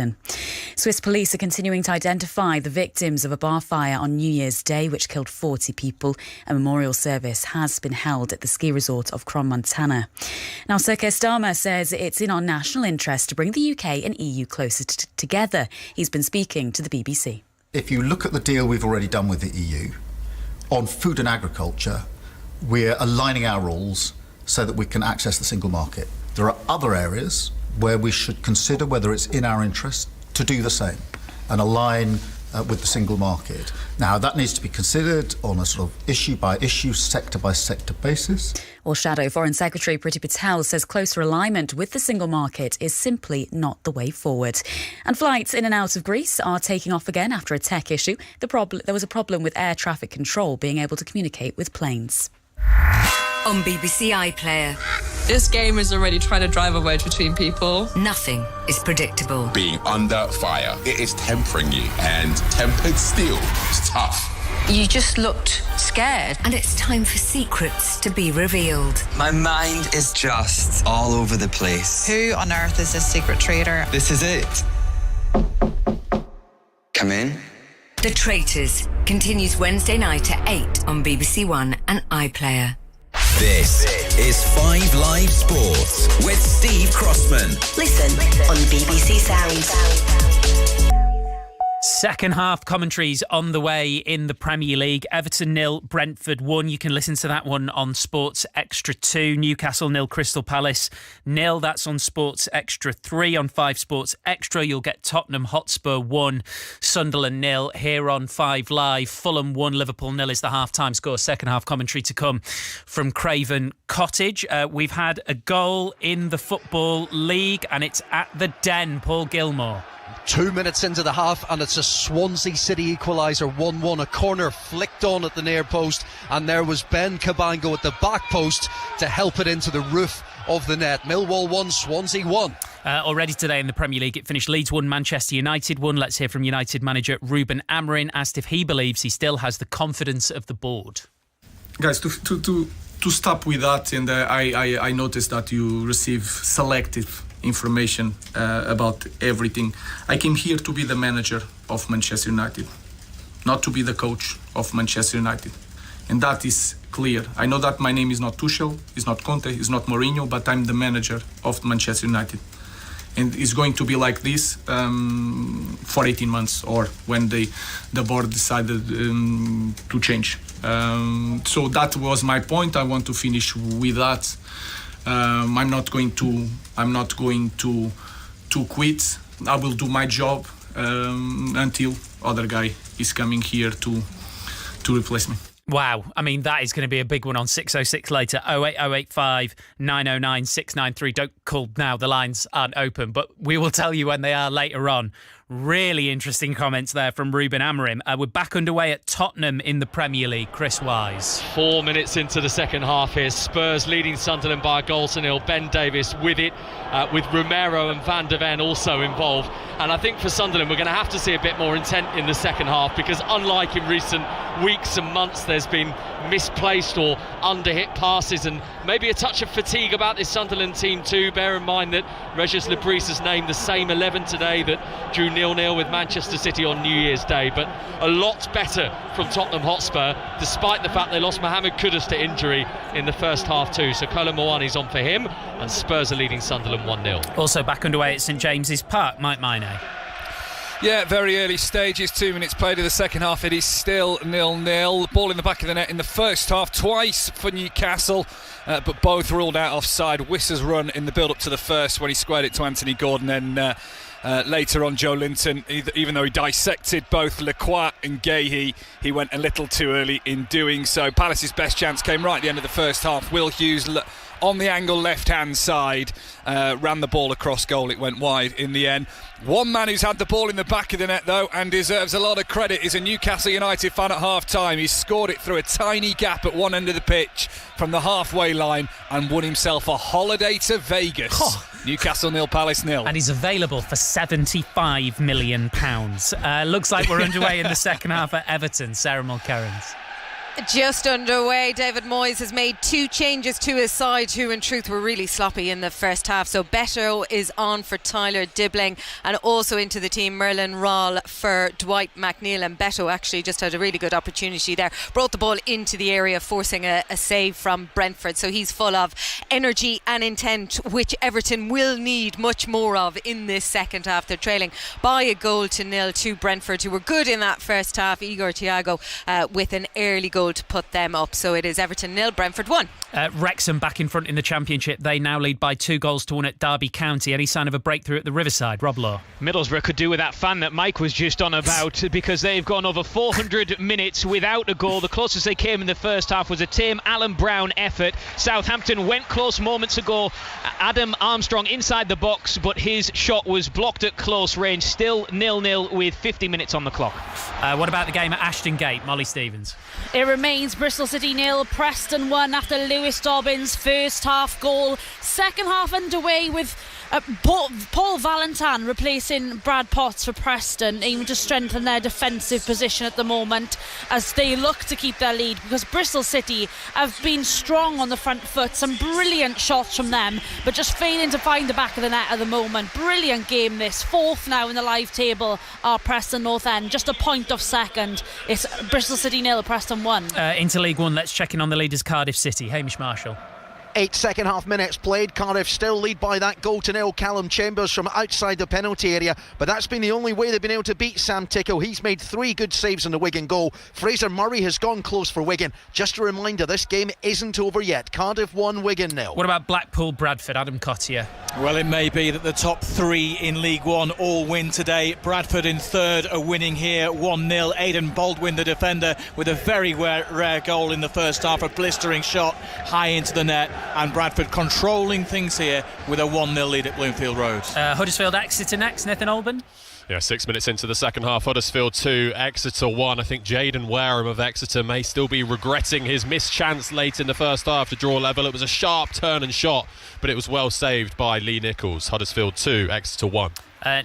Swiss police are continuing to identify the victims of a bar fire on New Year's Day, which killed 40 people. A memorial service has been held at the ski resort of Crans-Montana. Now, Sir Keir Starmer says it's in our national interest to bring the UK and EU closer together. He's been speaking to the BBC. If you look at the deal we've already done with the EU, on food and agriculture, we're aligning our rules so that we can access the single market. There are other areas where we should consider whether it's in our interest to do the same and align with the single market. Now, that needs to be considered on a sort of issue-by-issue, sector-by-sector basis. Well, Shadow Foreign Secretary Priti Patel says closer alignment with the single market is simply not the way forward. And flights in and out of Greece are taking off again after a tech issue. There was a problem with air traffic control being able to communicate with planes. On BBC iPlayer. This game is already trying to drive a wedge between people. Nothing is predictable. Being under fire, it is tempering you, and tempered steel is tough. You just looked scared. And it's time for secrets to be revealed. My mind is just all over the place. Who on earth is this secret traitor? This is it. Come in. The Traitors continues Wednesday night at 8 on BBC One and iPlayer. This is 5 Live Sports with Steve Crossman. Listen on BBC Sounds. Second half commentaries on the way in the Premier League. Everton 0, Brentford 1. You can listen to that one on Sports Extra 2. Newcastle 0, Crystal Palace 0. That's on Sports Extra 3. On 5 Sports Extra, you'll get Tottenham Hotspur 1, Sunderland 0. Here on 5 Live, Fulham 1, Liverpool 0 is the half-time score. Second half commentary to come from Craven Cottage. We've had a goal in the Football League, and it's at the Den. Paul Gilmore. 2 minutes into the half, and it's a Swansea City equaliser, 1-1. A corner flicked on at the near post, and there was Ben Cabango at the back post to help it into the roof of the net. Millwall 1, Swansea 1. Already today in the Premier League, it finished Leeds 1, Manchester United 1. Let's hear from United manager Ruben Amorim, asked if he believes he still has the confidence of the board. Guys, to stop with that, and I noticed that you receive selective information about everything. I came here to be the manager of Manchester United, not to be the coach of Manchester United, and that is clear. I know that my name is not Tuchel, is not Conte, is not Mourinho, but I'm the manager of Manchester United, and it's going to be like this for 18 months, or when the board decided to change. So that was my point. I want to finish with that. I'm not going to quit. I will do my job until other guy is coming here to replace me. Wow, I mean, that is going to be a big one on 606 later. 08085 909 693. Don't call now, the lines aren't open, but we will tell you when they are later on. Really interesting comments there from Ruben Amorim. We're back underway at Tottenham in the Premier League. Chris Wise. 4 minutes into the second half here. Spurs leading Sunderland by a goal to nil. Ben Davies with it, with Romero and Van de Ven also involved. And I think for Sunderland, we're going to have to see a bit more intent in the second half, because unlike in recent weeks and months, there's been misplaced or under-hit passes and maybe a touch of fatigue about this Sunderland team too. Bear in mind that Regis Lebris has named the same 11 today that drew 0-0 with Manchester City on New Year's Day, but a lot better from Tottenham Hotspur, despite the fact they lost Mohamed Kudus to injury in the first half too. So Kolo Muani's on for him, and Spurs are leading Sunderland 1-0. Also back underway at St James's Park, Mike Minay. Yeah, very early stages, 2 minutes played in the second half. It is still 0-0. Ball in the back of the net in the first half, twice for Newcastle, but both ruled out offside. Wissa's run in the build-up to the first when he squared it to Anthony Gordon, then later on Joe Linton, even though he dissected both Lacroix and Guéhi, he went a little too early in doing so. Palace's best chance came right at the end of the first half. Will Hughes on the angle left-hand side, ran the ball across goal. It went wide in the end. One man who's had the ball in the back of the net, though, and deserves a lot of credit, is a Newcastle United fan at half-time. He scored it through a tiny gap at one end of the pitch from the halfway line and won himself a holiday to Vegas. Oh. Newcastle 0, Palace 0. And he's available for £75 million. Looks like we're underway in the second half at Everton. Sarah Mulkerrins. Just underway. David Moyes has made 2 changes to his side, who in truth were really sloppy in the first half. So Beto is on for Tyler Dibling, and also into the team Merlin Rall for Dwight McNeil. And Beto actually just had a really good opportunity there, brought the ball into the area, forcing a save from Brentford. So he's full of energy and intent, which Everton will need much more of in this second half. They're trailing by a goal to nil to Brentford, who were good in that first half. Igor Thiago with an early goal to put them up. So it is Everton 0, Brentford 1. Wrexham back in front in the Championship. They now lead by 2-1 at Derby County. Any sign of a breakthrough at the Riverside? Rob Law. Middlesbrough could do with that fan that Mike was just on about, because they've gone over 400 minutes without a goal. The closest they came in the first half was a tame Alan Brown effort. Southampton went close moments ago. Adam Armstrong inside the box, but his shot was blocked at close range. Still 0-0 with 50 minutes on the clock. What about the game at Ashton Gate? Molly Stevens. It remains Bristol City 0, Preston 1 after Lewis Dobbins' first half goal. Second half underway with Paul Valentin replacing Brad Potts for Preston, aiming to strengthen their defensive position at the moment as they look to keep their lead, because Bristol City have been strong on the front foot. Some brilliant shots from them, but just failing to find the back of the net at the moment. Brilliant game this. 4th now in the live table are Preston North End, just a point off second. It's Bristol City 0, Preston 1. Into League One, let's check in on the leaders Cardiff City. Hamish Marshall. 8 second half minutes played. Cardiff still lead by that goal to nil. Callum Chambers from outside the penalty area, but that's been the only way they've been able to beat Sam Tickle. He's made 3 good saves in the Wigan goal. Fraser Murray has gone close for Wigan. Just a reminder, this game isn't over yet. Cardiff 1, Wigan 0. What about Blackpool Bradford? Adam Cottier. Well, it may be that the top 3 in League One all win today. Bradford in third are winning here 1-0. Aidan Baldwin, the defender, with a very rare goal in the first half, a blistering shot high into the net, and Bradford controlling things here with a 1-0 lead at Bloomfield Road. Huddersfield Exeter next, Nathan Alban. Yeah, 6 minutes into the second half, Huddersfield 2, Exeter 1. I think Jaden Wareham of Exeter may still be regretting his missed chance late in the first half to draw level. It was a sharp turn and shot, but it was well saved by Lee Nichols. Huddersfield 2, Exeter 1.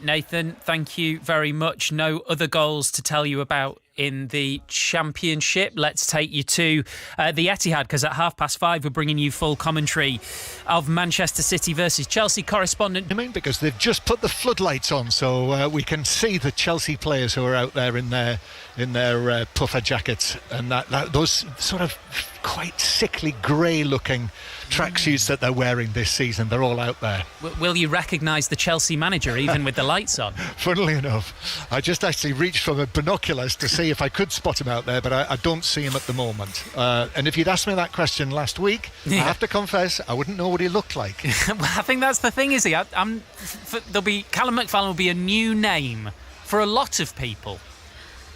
Nathan, thank you very much. No other goals to tell you about in the Championship. Let's take you to the Etihad, because at 5:30 we're bringing you full commentary of Manchester City versus Chelsea. Correspondent, I mean, because they've just put the floodlights on, so we can see the Chelsea players who are out there in their puffer jackets and that those sort of quite sickly grey-looking tracksuits that they're wearing this season. They're all out there. Will you recognise the Chelsea manager even with the lights on? Funnily enough, I just actually reached for my binoculars to see if I could spot him out there, but I don't see him at the moment. And if you'd asked me that question last week, I have to confess I wouldn't know what he looked like. Well, I think that's the thing, is he? Callum McFarlane will be a new name for a lot of people.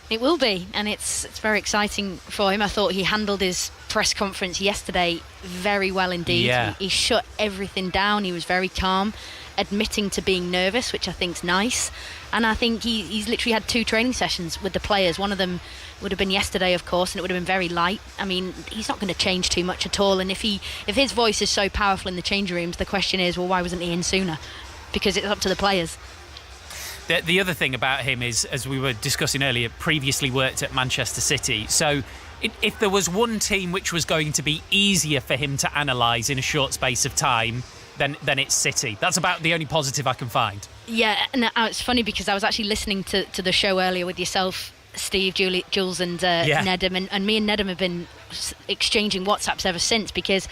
It will be, and it's very exciting for him. I thought he handled his press conference yesterday very well indeed. Yeah. He shut everything down. He was very calm, admitting to being nervous, which I think's nice. And I think he's literally had 2 training sessions with the players. One of them would have been yesterday, of course, and it would have been very light. I mean, he's not going to change too much at all. And if his voice is so powerful in the changing rooms, the question is, well, why wasn't he in sooner? Because it's up to the players. The other thing about him is, as we were discussing earlier, previously worked at Manchester City. So if there was one team which was going to be easier for him to analyse in a short space of time, then it's City. That's about the only positive I can find. Yeah, and it's funny because I was actually listening to the show earlier with yourself, Steve, Jules and Nedum, and me and Nedum have been exchanging WhatsApps ever since, because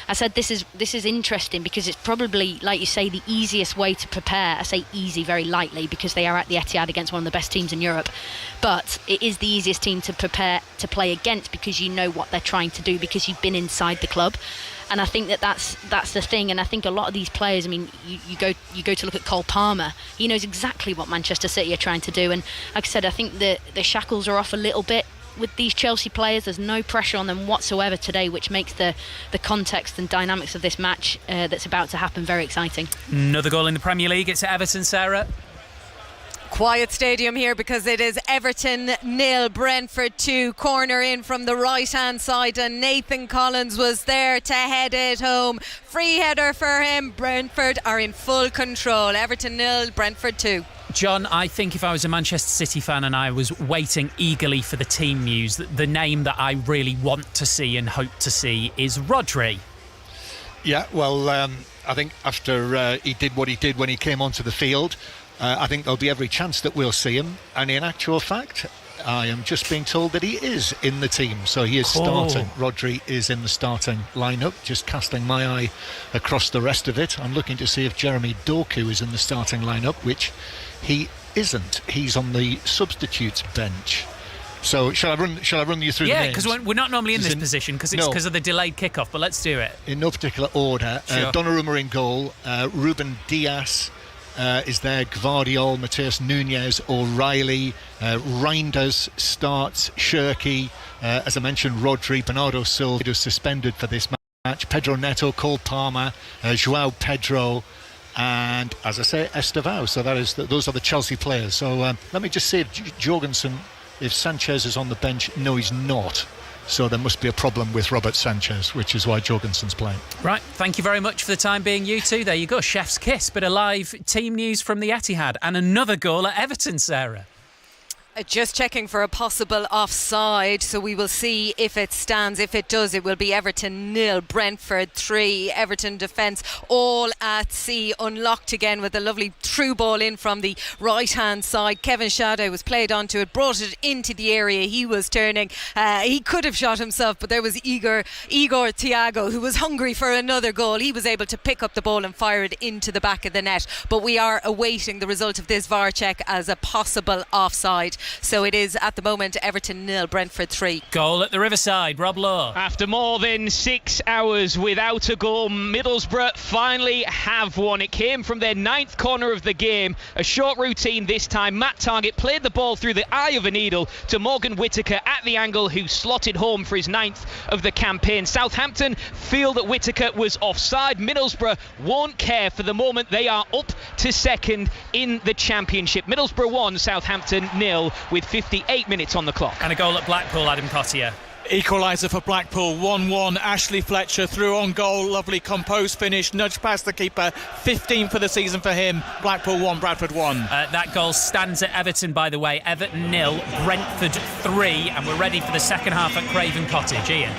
I said this is interesting because it's probably, like you say, the easiest way to prepare. I say easy very lightly because they are at the Etihad against one of the best teams in Europe, but it is the easiest team to prepare to play against because you know what they're trying to do, because you've been inside the club. And I think that's the thing. And I think a lot of these players, I mean, you go to look at Cole Palmer, he knows exactly what Manchester City are trying to do. And like I said, I think the shackles are off a little bit with these Chelsea players. There's no pressure on them whatsoever today, which makes the context and dynamics of this match that's about to happen very exciting. Another goal in the Premier League. It's Everton, Sarah. Quiet stadium here because it is Everton 0, Brentford 2. Corner in from the right hand side, and Nathan Collins was there to head it home. Free header for him. Brentford are in full control. Everton 0, Brentford 2. John, I think if I was a Manchester City fan and I was waiting eagerly for the team news, the name that I really want to see and hope to see is Rodri. Yeah, well, I think after he did what he did when he came onto the field, I think there'll be every chance that we'll see him. And in actual fact, I am just being told that he is in the team. So he is starting. Rodri is in the starting lineup. Just casting my eye across the rest of it, I'm looking to see if Jeremy Doku is in the starting lineup, which he isn't. He's on the substitutes bench. So shall I run you through the names? Yeah, because we're not normally in this position because it's because of the delayed kickoff, but let's do it. In no particular order. Sure. Donnarumma in goal, Ruben Dias is there, Gvardiol, Matheus Nunes, O'Reilly, Reinders starts, Shirky, as I mentioned, Rodri, Bernardo Silva is suspended for this match, Pedro Neto, Cole Palmer, João Pedro, and as I say, Estevao. So those are the Chelsea players. So let me just see if Jorgensen, if Sanchez is on the bench. No, he's not. So there must be a problem with Robert Sanchez, which is why Jorgensen's playing. Right, thank you very much for the time being, you two. There you go, chef's kiss, bit of live team news from the Etihad, and another goal at Everton, Sarah. Just checking for a possible offside, so we will see if it stands. If it does, it will be Everton 0, Brentford 3. Everton defence all at sea, unlocked again with a lovely through ball in from the right hand side. Kevin Shada was played onto it, brought it into the area. He was turning, he could have shot himself, but there was Igor Thiago, who was hungry for another goal. He was able to pick up the ball and fire it into the back of the net, but we are awaiting the result of this VAR check as a possible offside. So it is at the moment Everton 0, Brentford 3. Goal at the Riverside, Rob Law. After more than 6 hours without a goal, Middlesbrough finally have one. It came from their 9th corner of the game. A short routine this time. Matt Targett played the ball through the eye of a needle to Morgan Whittaker at the angle, who slotted home for his 9th of the campaign. Southampton feel that Whittaker was offside. Middlesbrough won't care for the moment. They are up to second in the Championship. Middlesbrough 1, Southampton 0, with 58 minutes on the clock. And a goal at Blackpool, Adam Cottier. Equaliser for Blackpool, 1-1. Ashley Fletcher through on goal, lovely composed finish, nudge past the keeper. 15 for the season for him. Blackpool 1, Bradford 1. That goal stands at Everton, by the way. Everton 0, Brentford 3, and we're ready for the second half at Craven Cottage. Ian.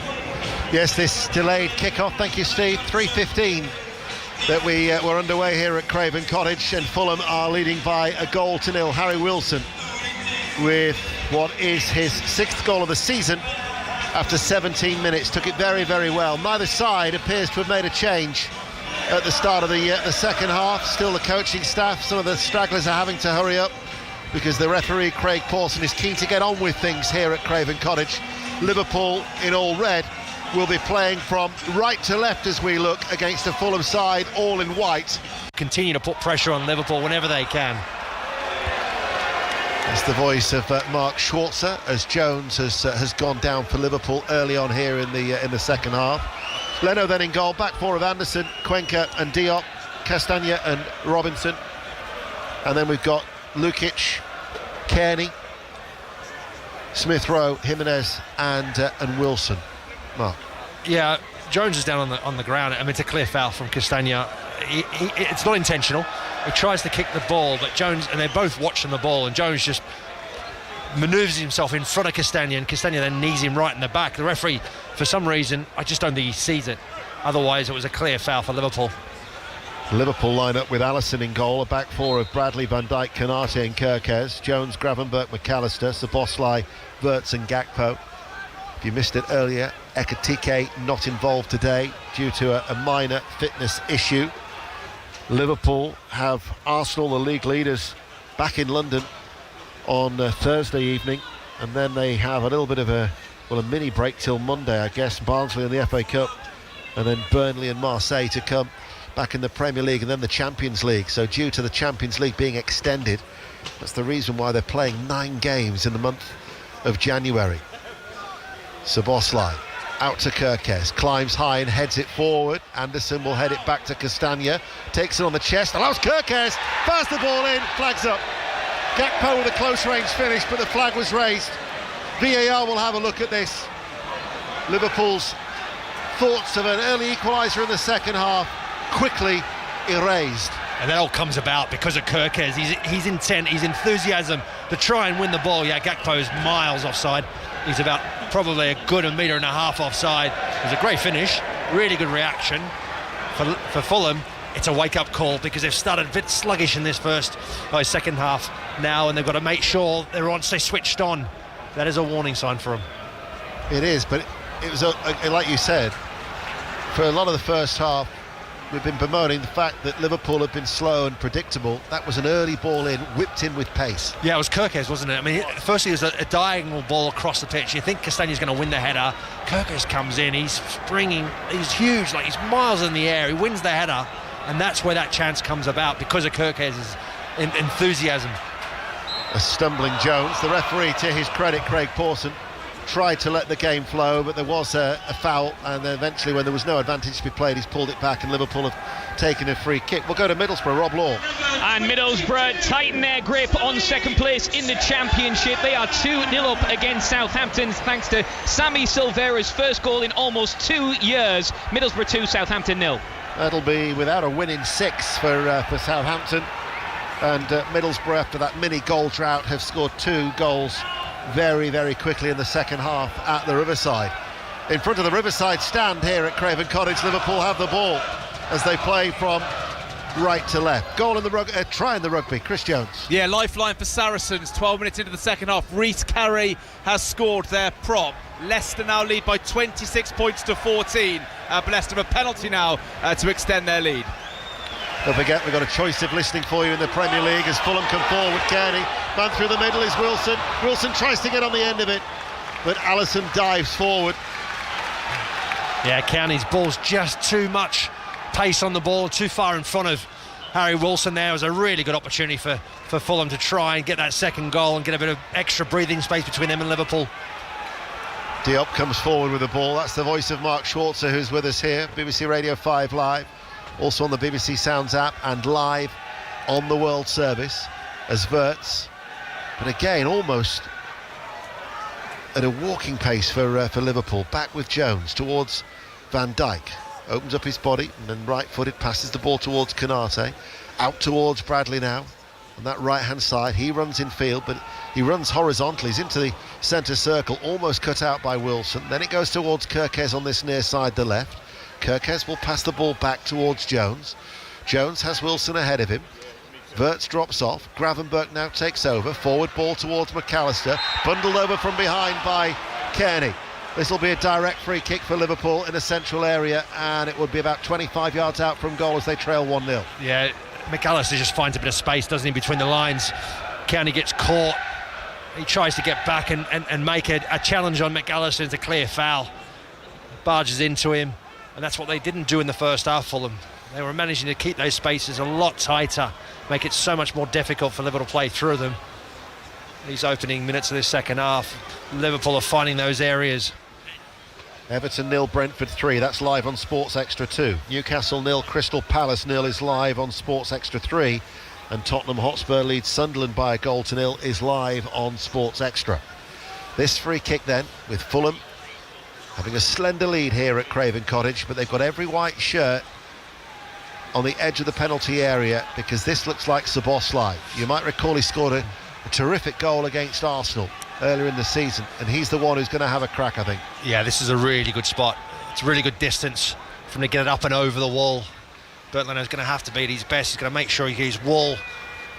Yes, this delayed kick-off, thank you Steve, 3:15 that we're underway here at Craven Cottage, and Fulham are leading by a goal to 0. Harry Wilson with what is his 6th goal of the season after 17 minutes. Took it very, very well. Neither side appears to have made a change at the start of the second half. Still the coaching staff, some of the stragglers are having to hurry up because the referee Craig Pawson is keen to get on with things here at Craven Cottage. Liverpool in all red will be playing from right to left as we look against a Fulham side all in white. Continue to put pressure on Liverpool whenever they can. It's the voice of Mark Schwarzer as Jones has gone down for Liverpool early on here in the second half. Leno then in goal, back four of Anderson, Cuenca and Diop, Castagna and Robinson, and then we've got Lukic, Kearney, Smith Rowe, Jimenez and Wilson. Mark. Yeah, Jones is down on the ground. I mean, it's a clear foul from Castagna. It's not intentional. He tries to kick the ball, but Jones, and they're both watching the ball, and Jones just manoeuvres himself in front of Castagna, and Castagna then knees him right in the back. The referee, for some reason, I just don't think he sees it. Otherwise, it was a clear foul for Liverpool. Liverpool line up with Alisson in goal, a back four of Bradley, Van Dijk, Konate and Kirkes, Jones, Gravenberch, McAllister, Szoboszlai, Wirtz and Gakpo. If you missed it earlier, Ekitike not involved today due to a minor fitness issue. Liverpool have Arsenal, the league leaders, back in London on Thursday evening, and then they have a little bit of a mini break till Monday, I guess. Barnsley in the FA Cup, and then Burnley and Marseille to come back in the Premier League, and then the Champions League. So due to the Champions League being extended, that's the reason why they're playing 9 games in the month of January. Szoboszlai out to Kirkes, climbs high and heads it forward. Anderson will head it back to Castagna, takes it on the chest, allows Kirkes, fires the ball in, flags up. Gakpo with a close range finish, but the flag was raised. VAR will have a look at this. Liverpool's thoughts of an early equaliser in the second half quickly erased. And that all comes about because of Kirkes. He's intent, his enthusiasm to try and win the ball. Yeah, Gakpo's miles offside. He's about probably a good 1.5 meters offside. It was a great finish, really good reaction. For Fulham, it's a wake-up call because they've started a bit sluggish in this second half now, and they've got to make sure they stay switched on. That is a warning sign for them. It is, but it was, like you said, for a lot of the first half, we've been bemoaning the fact that Liverpool have been slow and predictable. That was an early ball in, whipped in with pace. Yeah, it was Kirkes, wasn't it? I mean, firstly, it was a diagonal ball across the pitch. You think Castagna's going to win the header. Kirkes comes in, he's springing, he's huge, like he's miles in the air. He wins the header, and that's where that chance comes about because of Kirkes' enthusiasm. A stumbling Jones. The referee, to his credit, Craig Pawson, tried to let the game flow, but there was a foul, and then eventually, when there was no advantage to be played, he's pulled it back, and Liverpool have taken a free kick. We'll go to Middlesbrough, Rob Law. And Middlesbrough tighten their grip on second place in the Championship. They are 2-0 up against Southampton thanks to Sami Silvera's first goal in almost 2 years. Middlesbrough 2, Southampton 0. That'll be without a win in 6 for Southampton. And Middlesbrough, after that mini goal drought, have scored 2 goals very, very quickly in the second half at the Riverside. In front of the Riverside stand here at Craven Cottage, Liverpool have the ball as they play from right to left. Goal in the try in the rugby, Chris Jones. Yeah, lifeline for Saracens, 12 minutes into the second half. Reece Carey has scored their prop. Leicester now lead by 26 points to 14. But Leicester have a penalty now to extend their lead. Don't forget, we've got a choice of listening for you in the Premier League as Fulham come forward. Kearney, man through the middle is Wilson. Wilson tries to get on the end of it, but Alisson dives forward. Yeah, Kearney's ball's just too much pace on the ball, too far in front of Harry Wilson. There was a really good opportunity for Fulham to try and get that second goal and get a bit of extra breathing space between them and Liverpool. Diop comes forward with the ball. That's the voice of Mark Schwarzer, who's with us here, BBC Radio 5 Live. Also on the BBC Sounds app and live on the World Service as Wirtz. But again, almost at a walking pace for Liverpool. Back with Jones towards Van Dijk. Opens up his body and then right-footed passes the ball towards Konate. Out towards Bradley now. On that right-hand side, he runs in field, but he runs horizontally. He's into the centre circle, almost cut out by Wilson. Then it goes towards Kerkez on this near side, the left. Kerkez will pass the ball back towards Jones. Jones has Wilson ahead of him. Wirtz drops off. Gravenberch now takes over. Forward ball towards McAllister. Bundled over from behind by Kearney. This will be a direct free kick for Liverpool in a central area, and it would be about 25 yards out from goal as they trail 1-0. Yeah, McAllister just finds a bit of space, doesn't he, between the lines. Kearney gets caught. He tries to get back and make a challenge on McAllister. It's a clear foul. Barges into him. And that's what they didn't do in the first half, Fulham. They were managing to keep those spaces a lot tighter, make it so much more difficult for Liverpool to play through them. These opening minutes of this second half, Liverpool are finding those areas. Everton 0, Brentford 3. That's live on Sports Extra 2. Newcastle 0, Crystal Palace 0 is live on Sports Extra 3. And Tottenham Hotspur leads Sunderland by 1-0 is live on Sports Extra. This free kick then, with Fulham having a slender lead here at Craven Cottage, but they've got every white shirt on the edge of the penalty area because this looks like Szoboszlai. You might recall he scored a terrific goal against Arsenal earlier in the season, and he's the one who's going to have a crack, I think. Yeah, this is a really good spot. It's a really good distance from to get it up and over the wall. Bernd Leno's going to have to be at his best. He's going to make sure his wall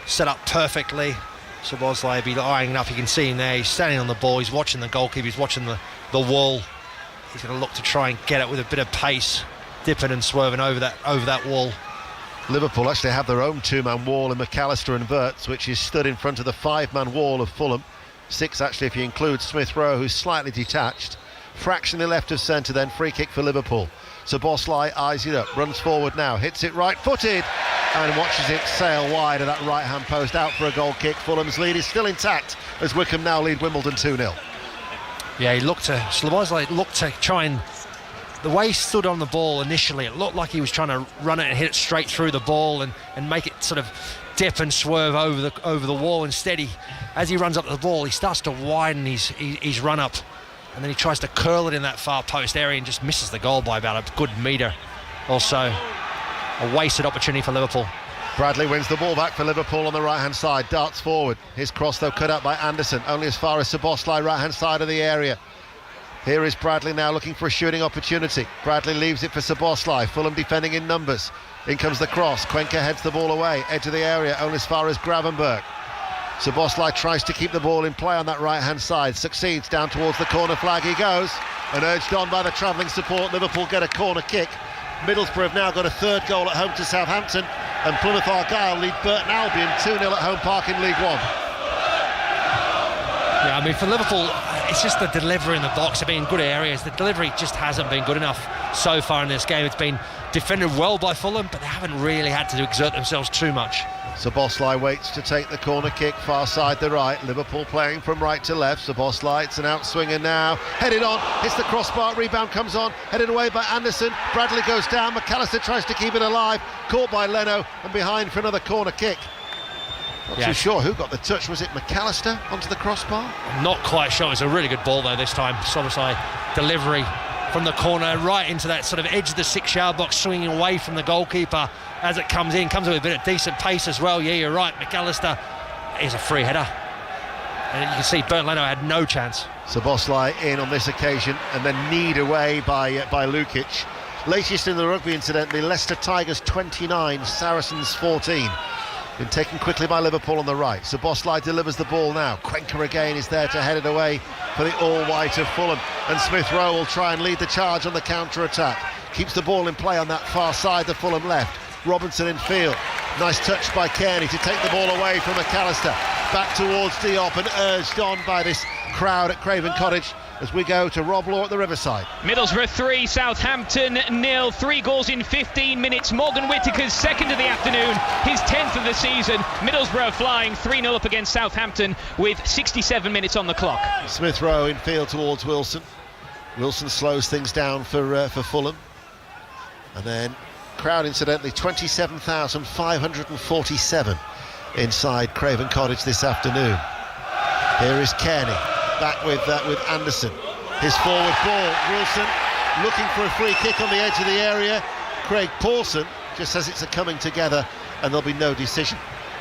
set up perfectly. Szoboszlai will be eyeing it up. You can see him there. He's standing on the ball. He's watching the goalkeeper. He's watching the wall. He's going to look to try and get it with a bit of pace, dipping and swerving over that wall. Liverpool actually have their own two-man wall in McAllister and Wirtz, which is stood in front of the five-man wall of Fulham. 6 actually if you include Smith Rowe, who's slightly detached. Fractionally left of centre then, free kick for Liverpool. Szoboszlai eyes it up, runs forward now, hits it right-footed and watches it sail wide of that right-hand post, out for a goal kick. Fulham's lead is still intact as Wickham now lead Wimbledon 2-0. Yeah, Szoboszlai looked to try and, the way he stood on the ball initially, it looked like he was trying to run it and hit it straight through the ball and make it sort of dip and swerve over the wall. Instead, as he runs up the ball, he starts to widen his run up, and then he tries to curl it in that far post area and just misses the goal by about a good metre. Also, a wasted opportunity for Liverpool. Bradley wins the ball back for Liverpool on the right-hand side, darts forward. His cross, though, cut out by Anderson, only as far as Szoboszlai, right-hand side of the area. Here is Bradley now looking for a shooting opportunity. Bradley leaves it for Szoboszlai, Fulham defending in numbers. In comes the cross, Cuenca heads the ball away, edge of the area, only as far as Gravenberch. Szoboszlai tries to keep the ball in play on that right-hand side, succeeds, down towards the corner flag he goes, and urged on by the travelling support, Liverpool get a corner kick. Middlesbrough have now got a third goal at home to Southampton, and Plymouth Argyle lead Burton Albion 2-0 at home park in League One. Yeah, I mean, for Liverpool, it's just the delivery in the box. They've been in good areas. The delivery just hasn't been good enough so far in this game. It's been defended well by Fulham, but they haven't really had to exert themselves too much. Szoboszlai waits to take the corner kick, far side the right. Liverpool playing from right to left. Szoboszlai, it's an outswinger now. Headed on, hits the crossbar, rebound comes on, headed away by Anderson. Bradley goes down, McAllister tries to keep it alive, caught by Leno, and behind for another corner kick. Not too sure who got the touch. Was it McAllister onto the crossbar? I'm not quite sure. It's a really good ball though this time. Szoboszlai delivery from the corner right into that sort of edge of the 6-yard box, swinging away from the goalkeeper as it comes in. Comes with a bit of decent pace as well. Yeah, you're right. McAllister is a free header. And you can see Bernd Leno had no chance. Szoboszlai in on this occasion, and then kneed away by Lukic. Latest in the rugby, incidentally, Leicester Tigers 29, Saracens 14. Been taken quickly by Liverpool on the right. Szoboszlai delivers the ball now. Cuenca again is there to head it away for the all-white of Fulham. And Smith Rowe will try and lead the charge on the counter-attack. Keeps the ball in play on that far side, the Fulham left. Robinson in field. Nice touch by Kearney to take the ball away from McAllister. Back towards Diop and urged on by this crowd at Craven Cottage as we go to Rob Law at the Riverside. Middlesbrough 3, Southampton 0. 3 goals in 15 minutes. Morgan Whittaker's second of the afternoon, his 10th of the season. Middlesbrough flying 3-0 up against Southampton with 67 minutes on the clock. Smith Rowe in field towards Wilson. Wilson slows things down for Fulham. And then crowd, incidentally, 27,547 inside Craven Cottage this afternoon. Here is Kearney, back with Anderson. His forward ball, Wilson looking for a free kick on the edge of the area. Craig Pawson just says it's a coming together and there'll be no decision.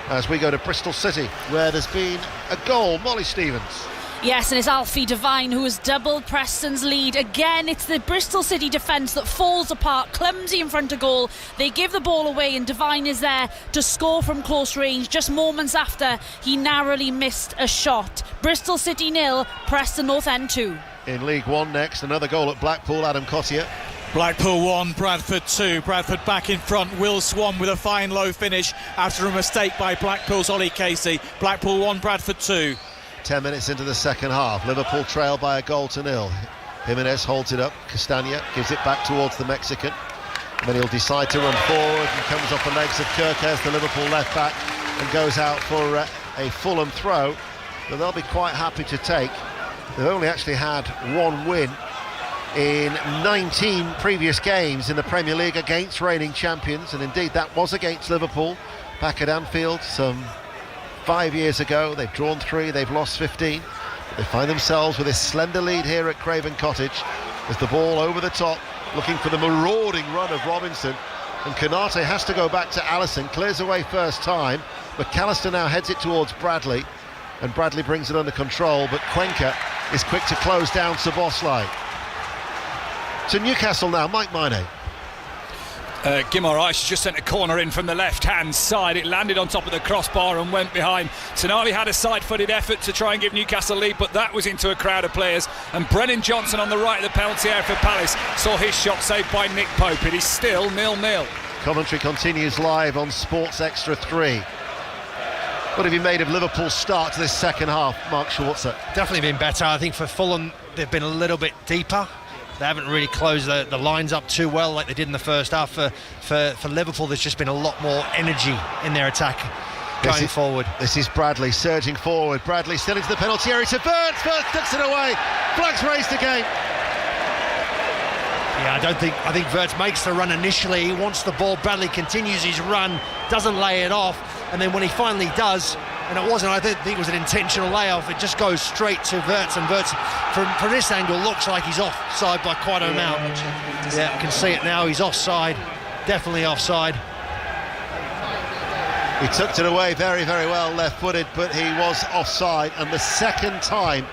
As we go to Bristol City, where there's been a goal. Molly Stevens. Yes, and it's Alfie Devine who has doubled Preston's lead. Again, it's the Bristol City defence that falls apart, clumsy in front of goal. They give the ball away and Devine is there to score from close range just moments after he narrowly missed a shot. Bristol City 0, Preston North End 2. In League One next, another goal at Blackpool, Adam Cottier. Blackpool 1, Bradford 2. Bradford back in front. Will Swan with a fine low finish after a mistake by Blackpool's Ollie Casey. Blackpool 1, Bradford 2. 10 minutes into the second half, Liverpool trail by 1-0. Jimenez holds it up, Castagna gives it back towards the Mexican, and then he'll decide to run forward and comes off the legs of Kirkes, the Liverpool left back, and goes out for a Fulham throw that they'll be quite happy to take. They've only actually had one win in 19 previous games in the Premier League against reigning champions, and indeed that was against Liverpool back at Anfield some 5 years ago. They've drawn 3, they've lost 15. They find themselves with a slender lead here at Craven Cottage as the ball over the top, looking for the marauding run of Robinson, and Konate has to go back to Allison, clears away first time. McAllister now heads it towards Bradley, and Bradley brings it under control, but Cuenca is quick to close down Szoboszlai. To Newcastle now, Mike Maine. Guimaraes just sent a corner in from the left-hand side. It landed on top of the crossbar and went behind. Tonali had a side-footed effort to try and give Newcastle a lead, but that was into a crowd of players. And Brennan Johnson on the right of the penalty area for Palace saw his shot saved by Nick Pope. It is still 0-0. Commentary continues live on Sports Extra 3. What have you made of Liverpool's start to this second half, Mark Schwarzer? Definitely been better. I think for Fulham, they've been a little bit deeper. They haven't really closed the lines up too well like they did in the first half. For Liverpool, there's just been a lot more energy in their attack going forward. This is Bradley surging forward. Bradley still into the penalty area to Wirtz. Wirtz tucks it away. Flags raised again. Yeah, I think Wirtz makes the run initially. He wants the ball. Bradley continues his run, doesn't lay it off, and then when he finally does, and it wasn't, I think it was an intentional layoff, it just goes straight to Wirtz, and Wirtz from this angle looks like he's offside by quite an amount. Yeah, I can see it now, he's offside, definitely offside. He tucked it away very, very well, left-footed, but he was offside, and the second time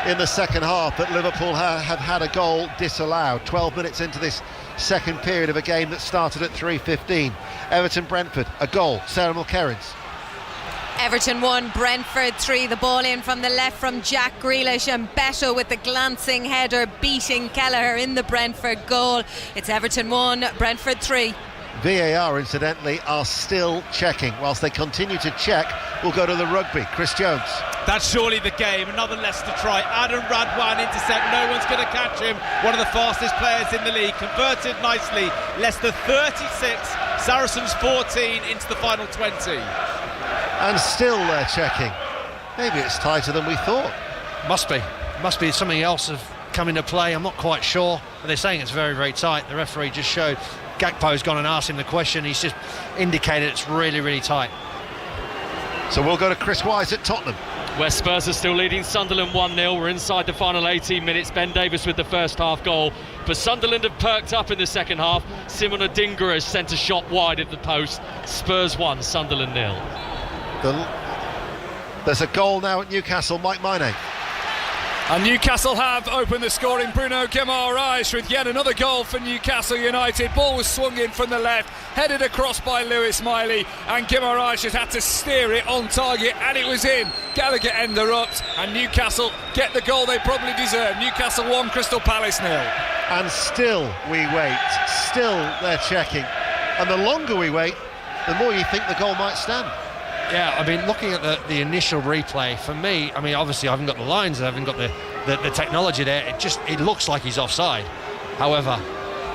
in the second half that Liverpool have had a goal disallowed. 12 minutes into this second period of a game that started at 3:15. Everton-Brentford, a goal, Sarah Mulkerrins. Everton 1, Brentford 3. The ball in from the left from Jack Grealish, and Beto with the glancing header beating Kelleher in the Brentford goal. It's Everton 1, Brentford 3. VAR, incidentally, are still checking. Whilst they continue to check, we'll go to the rugby. Chris Jones. That's surely the game. Another Leicester try. Adam Radwan intercept. No one's going to catch him. One of the fastest players in the league. Converted nicely. Leicester 36, Saracens 14 into the final 20. And still they're checking. Maybe it's tighter than we thought. Must be something else have come into play. I'm not quite sure, but they're saying it's very, very tight. The referee just showed. Gakpo's gone and asked him the question. He's just indicated it's really, really tight. So we'll go to Chris Wise at Tottenham. where Spurs are still leading Sunderland 1-0. We're inside the final 18 minutes. Ben Davies with the first half goal, but Sunderland have perked up in the second half. Simon Odingra has sent a shot wide at the post. Spurs 1, Sunderland 0. There's a goal now at Newcastle. Mike Maine. And Newcastle have opened the scoring. Bruno Guimaraes with yet another goal for Newcastle United. Ball was swung in from the left, headed across by Lewis Miley, and Guimaraes just had to steer it on target, and it was in. Gallagher interrupts, and Newcastle get the goal they probably deserve. Newcastle 1, Crystal Palace 0. And still we wait, still they're checking, and the longer we wait, the more you think the goal might stand. Yeah, I mean, looking at the initial replay, for me, I mean, obviously I haven't got the lines, I haven't got the technology there, it looks like he's offside. However,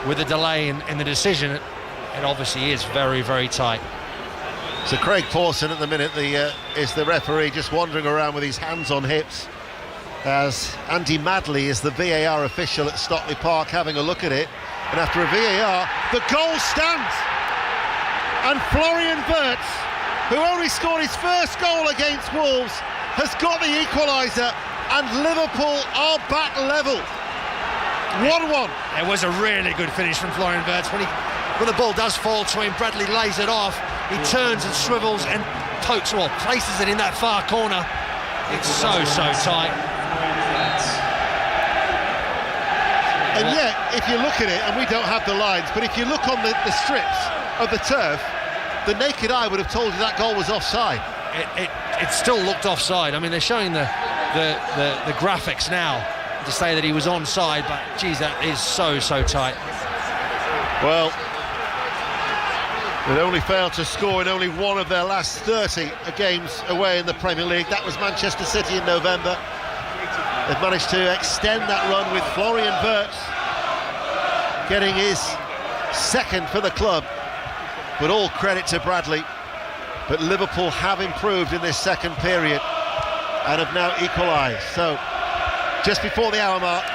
with the delay in the decision, it obviously is very, very tight. So Craig Pawson at the minute is the referee, just wandering around with his hands on hips, as Andy Madley is the VAR official at Stockley Park having a look at it, and after a VAR, the goal stands! And Florian Wirtz, who only scored his first goal against Wolves, has got the equaliser, and Liverpool are back level. 1-1. It was a really good finish from Florian Wirtz. When the ball does fall to him, Bradley lays it off. He turns and swivels and places it in that far corner. It's so tight. And yet, if you look at it, and we don't have the lines, but if you look on the strips of the turf, the naked eye would have told you that goal was offside. It still looked offside. I mean, they're showing the graphics now to say that he was onside, but geez, that is so tight. Well, they'd only failed to score in only one of their last 30 games away in the Premier League. That was Manchester City in November. They've managed to extend that run with Florian Wirtz getting his second for the club. But all credit to Bradley. But Liverpool have improved in this second period and have now equalised. So, just before the hour mark,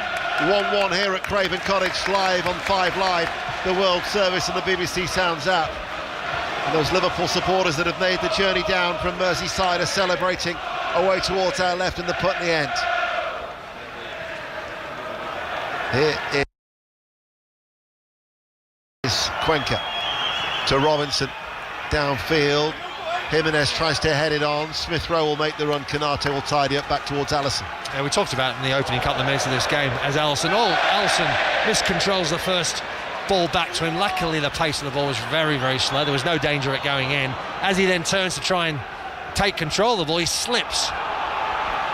1-1 here at Craven Cottage, live on 5 Live, the World Service and the BBC Sounds app. And those Liverpool supporters that have made the journey down from Merseyside are celebrating away towards our left in the Putney end. Here is Cuenca. To Robinson, downfield. Jimenez tries to head it on. Smith Rowe will make the run. Konate will tidy up back towards Alisson. Yeah, we talked about in the opening couple of minutes of this game as Alisson miscontrols the first ball back to him. Luckily, the pace of the ball was very, very slow. There was no danger of it going in. As he then turns to try and take control of the ball, he slips.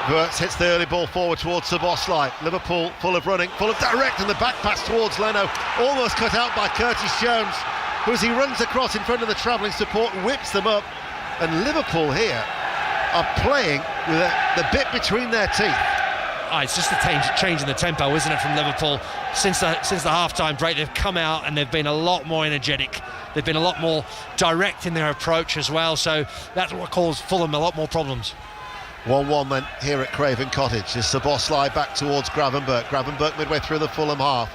Wirtz hits the early ball forward towards Szoboszlai. Liverpool full of running, full of direct, and the back pass towards Leno, almost cut out by Curtis Jones, who, as he runs across in front of the travelling support, whips them up. And Liverpool here are playing with the bit between their teeth. It's just a change in the tempo, isn't it, from Liverpool? Since the half-time break, they've come out and they've been a lot more energetic. They've been a lot more direct in their approach as well, so that's what caused Fulham a lot more problems. 1-1 then here at Craven Cottage. As Szoboszlai back towards Gravenberch. Gravenberch midway through the Fulham half.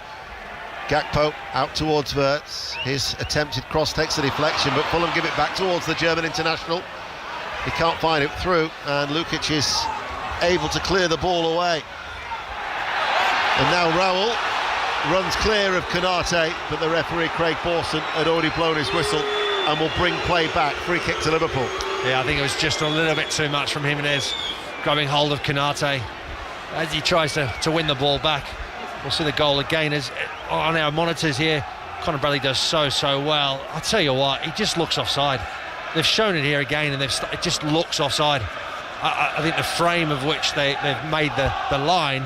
Gakpo out towards Wirtz. His attempted cross takes a deflection, but Fulham give it back towards the German international. He can't find it through, and Lukic is able to clear the ball away. And now Raul runs clear of Konate, but the referee Craig Pawson had already blown his whistle and will bring play back. Free kick to Liverpool. Yeah, I think it was just a little bit too much from Jimenez grabbing hold of Konate as he tries to win the ball back. We'll see the goal again as on our monitors here. Conor Bradley does so well. I'll tell you what, he just looks offside. They've shown it here again, and it just looks offside. I think the frame of which they've made the line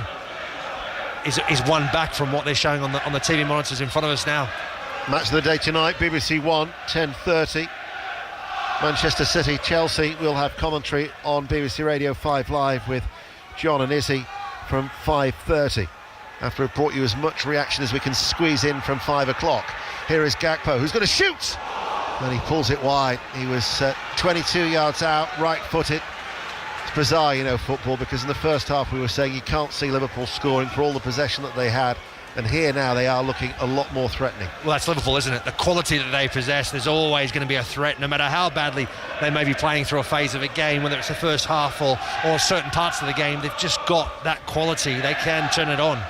is one back from what they're showing on the TV monitors in front of us now. Match of the day tonight, BBC One, 10:30. Manchester City, Chelsea. We'll have commentary on BBC Radio 5 Live with John and Izzy from 5:30. After I've brought you as much reaction as we can squeeze in from 5 o'clock. Here is Gakpo, who's going to shoot! And he pulls it wide. He was 22 yards out, right-footed. It's bizarre, football, because in the first half we were saying you can't see Liverpool scoring for all the possession that they had And here now they are looking a lot more threatening. Well, that's Liverpool, isn't it? The quality that they possess, there's always going to be a threat, no matter how badly they may be playing through a phase of a game, whether it's the first half or certain parts of the game. They've just got that quality. They can turn it on.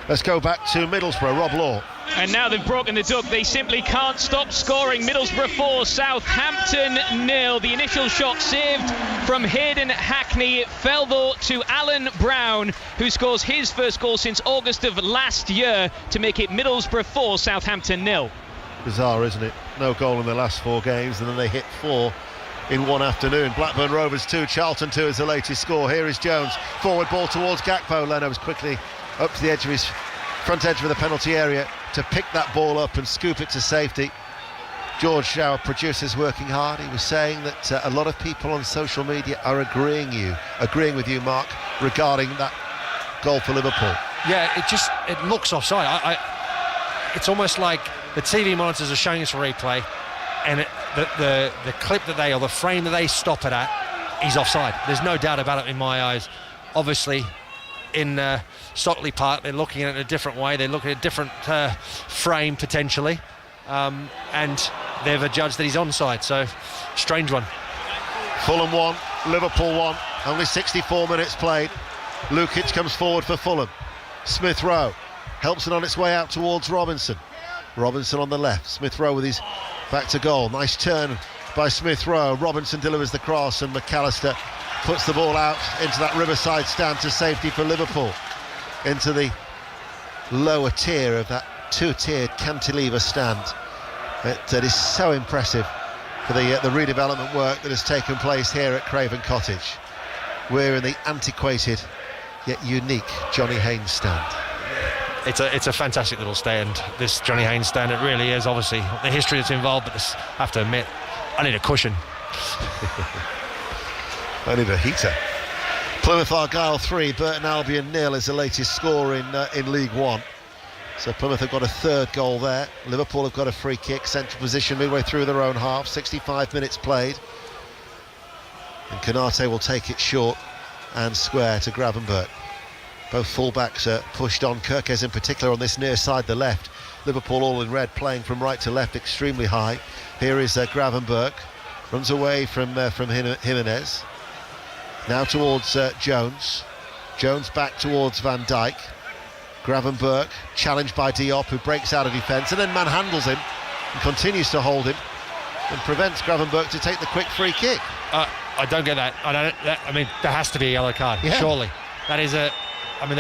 Let's go back to Middlesbrough. Rob Law. And now they've broken the duck. They simply can't stop scoring. Middlesbrough 4, Southampton 0. The initial shot saved from Hayden Hackney. It fell though to Alan Brown, who scores his first goal since August of last year to make it Middlesbrough 4, Southampton 0. Bizarre, isn't it? No goal in the last 4 games, and then they hit 4 in one afternoon. Blackburn Rovers 2, Charlton 2 is the latest score. Here is Jones. Forward ball towards Gakpo. Leno's quickly up to the edge of his front edge of the penalty area to pick that ball up and scoop it to safety. George, our producer's working hard. He was saying that a lot of people on social media are agreeing with you, Mark, regarding that goal for Liverpool. Yeah, it looks offside. It's almost like the TV monitors are showing us a replay, and the clip that or the frame that they stop it at is offside. There's no doubt about it in my eyes. Obviously, in Stockley Park, they're looking at it a different way. They're looking at a different frame potentially, and they've adjudged that he's onside. So, strange one. Fulham 1, Liverpool 1. Only 64 minutes played. Lukic comes forward for Fulham. Smith Rowe helps it on its way out towards Robinson. Robinson on the left. Smith Rowe with his back to goal. Nice turn by Smith Rowe. Robinson delivers the cross, and McAllister puts the ball out into that Riverside stand to safety for Liverpool, into the lower tier of that 2-tiered cantilever stand. That is so impressive for the redevelopment work that has taken place here at Craven Cottage. We're in the antiquated yet unique Johnny Haynes stand. It's a fantastic little stand, this Johnny Haynes stand. It really is. Obviously the history that's involved, but I have to admit, I need a cushion. I need a heater. Plymouth Argyle 3, Burton Albion 0 is the latest score in League One. So Plymouth have got a 3rd goal there. Liverpool have got a free kick, central position midway through their own half. 65 minutes played. And Konate will take it short and square to Gravenberch. Both full-backs are pushed on. Kirkes in particular on this near side, the left. Liverpool all in red, playing from right to left extremely high. Here is Gravenberch. Runs away from Jimenez. Now towards Jones. Jones back towards Van Dijk. Gravenberch challenged by Diop, who breaks out of defence and then manhandles him and continues to hold him and prevents Gravenberch to take the quick free kick. I don't get that. I mean, there has to be a yellow card, surely. That is the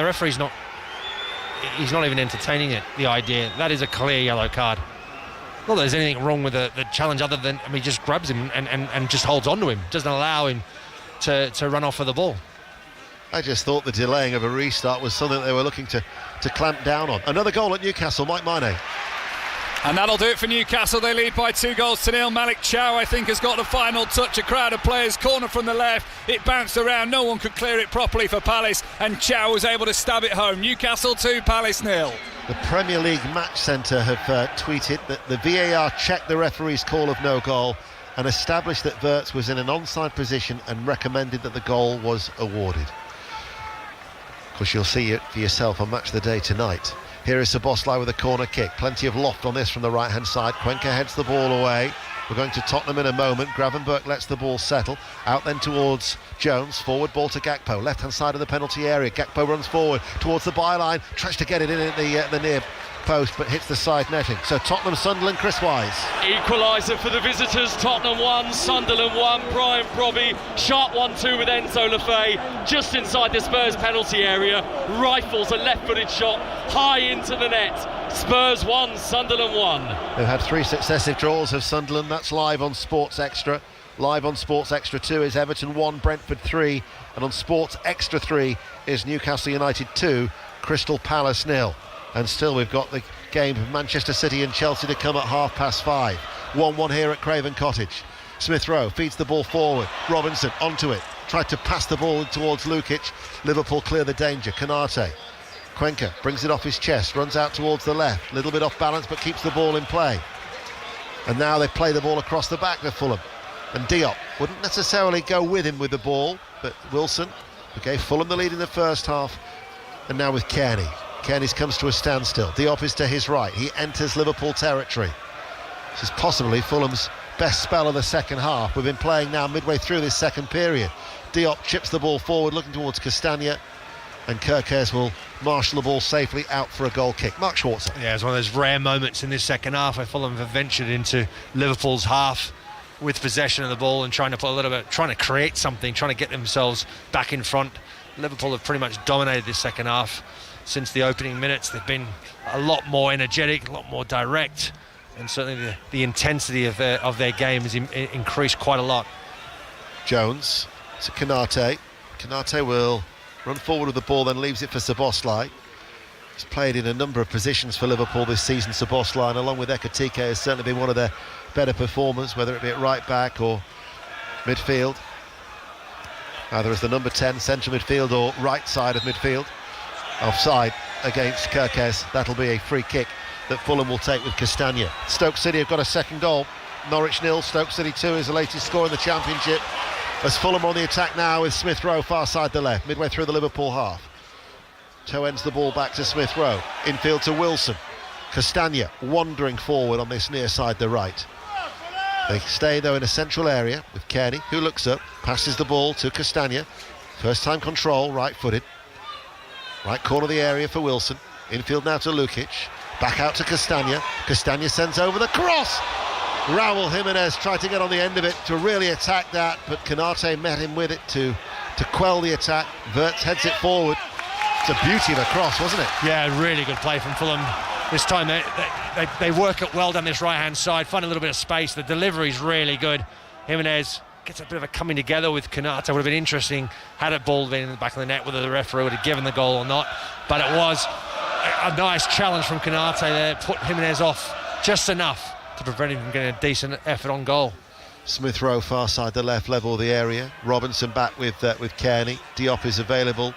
referee's not. He's not even entertaining it. The idea that is a clear yellow card. Not that there's anything wrong with the challenge, other than he just grabs him and just holds on to him, doesn't allow him to run off with the ball. I just thought the delaying of a restart was something they were looking to clamp down on. Another goal at Newcastle, Mike Mane. And that'll do it for Newcastle. They lead by 2-0. Malik Chow, I think, has got the final touch. A crowd of players, corner from the left. It bounced around. No one could clear it properly for Palace, and Chow was able to stab it home. Newcastle 2, Palace 0. The Premier League Match Centre have tweeted that the VAR checked the referee's call of no goal and established that Wirtz was in an onside position and recommended that the goal was awarded. Of course, you'll see it for yourself on Match of the Day tonight. Here is Szoboszlai with a corner kick. Plenty of loft on this from the right-hand side. Cuenca heads the ball away. We're going to Tottenham in a moment. Gravenberch lets the ball settle. Out then towards Jones. Forward ball to Gakpo. Left-hand side of the penalty area. Gakpo runs forward towards the byline. Tries to get it in at the near post, but hits the side netting. So Tottenham, Sunderland, Chris Wise. Equaliser for the visitors. Tottenham 1, Sunderland 1. Brian Brobby, sharp 1-2 with Enzo Lefebvre, just inside the Spurs penalty area. Rifles a left-footed shot high into the net. Spurs 1, Sunderland 1. They've had 3 successive draws of Sunderland. That's live on Sports Extra. Live on Sports Extra 2 is Everton 1, Brentford 3, and on Sports Extra 3 is Newcastle United 2, Crystal Palace 0. And still we've got the game of Manchester City and Chelsea to come at 5:30. 1-1 here at Craven Cottage. Smith Rowe feeds the ball forward. Robinson onto it. Tried to pass the ball towards Lukic. Liverpool clear the danger. Konate. Cuenca brings it off his chest. Runs out towards the left. Little bit off balance, but keeps the ball in play. And now they play the ball across the back to Fulham. And Diop wouldn't necessarily go with him with the ball, but Wilson, who gave Fulham the lead in the first half, and now with Kearney. Kearney's comes to a standstill. Diop is to his right. He enters Liverpool territory. This is possibly Fulham's best spell of the second half. We've been playing now midway through this second period. Diop chips the ball forward, looking towards Castagna, and Kerkez will marshal the ball safely out for a goal kick. Mark Schwarzer. Yeah, it's one of those rare moments in this second half where Fulham have ventured into Liverpool's half with possession of the ball and trying to create something, trying to get themselves back in front. Liverpool have pretty much dominated this second half since the opening minutes. They've been a lot more energetic, a lot more direct, and certainly the intensity of their game has increased quite a lot. Jones to Konate. Konate will run forward with the ball, then leaves it for Szoboszlai. He's played in a number of positions for Liverpool this season, Szoboszlai, and along with Ekatike has certainly been one of their better performers, whether it be at right back or midfield, either as the number 10 central midfield or right side of midfield. Offside against Kerkez. That'll be a free kick that Fulham will take with Castagna. Stoke City have got a second goal. Norwich 0, Stoke City 2 is the latest score in the Championship, as Fulham on the attack now with Smith Rowe far side the left, midway through the Liverpool half. Toe ends the ball back to Smith Rowe, infield to Wilson. Castagna wandering forward on this near side the right. They stay though in a central area with Kearney, who looks up, passes the ball to Castagna. First time control, right footed. Right corner of the area for Wilson. Infield now to Lukic. Back out to Castagna. Castagna sends over the cross. Raul Jimenez tried to get on the end of it to really attack that, but Konate met him with it to quell the attack. Wirtz heads it forward. It's a beauty of a cross, wasn't it? Yeah, really good play from Fulham. This time they work it well down this right-hand side, find a little bit of space. The delivery's really good. Jimenez gets a bit of a coming together with Konate. Would have been interesting had it balled in the back of the net, whether the referee would have given the goal or not. But it was a nice challenge from Konate there, put Jimenez off just enough to prevent him from getting a decent effort on goal. Smith Rowe far side the left, level of the area. Robinson back with Kearney. Diop is available.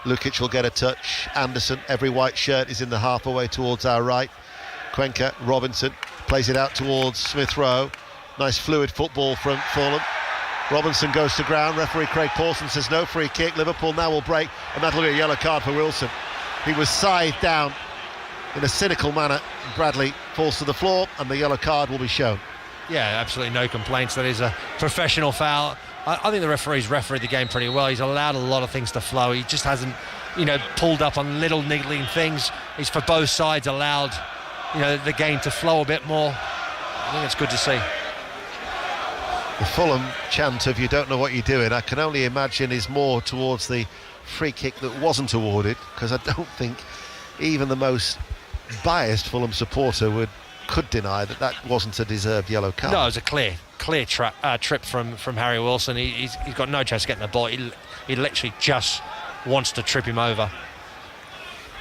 Lukic will get a touch. Anderson, every white shirt, is in the half away towards our right. Cuenca, Robinson plays it out towards Smith Rowe. Nice fluid football from Fulham. Robinson goes to ground. Referee Craig Pawson says no, free kick. Liverpool now will break, and that'll be a yellow card for Wilson. He was scythed down in a cynical manner. Bradley falls to the floor, and the yellow card will be shown. Yeah, absolutely no complaints. That is a professional foul. I think the referee's refereed the game pretty well. He's allowed a lot of things to flow. He just hasn't, pulled up on little niggling things. He's for both sides allowed, the game to flow a bit more. I think it's good to see. The Fulham chant of "you don't know what you're doing," I can only imagine is more towards the free kick that wasn't awarded, because I don't think even the most biased Fulham supporter could deny that wasn't a deserved yellow card. No, it was a clear trip from Harry Wilson. He's got no chance of getting the ball. He literally just wants to trip him over.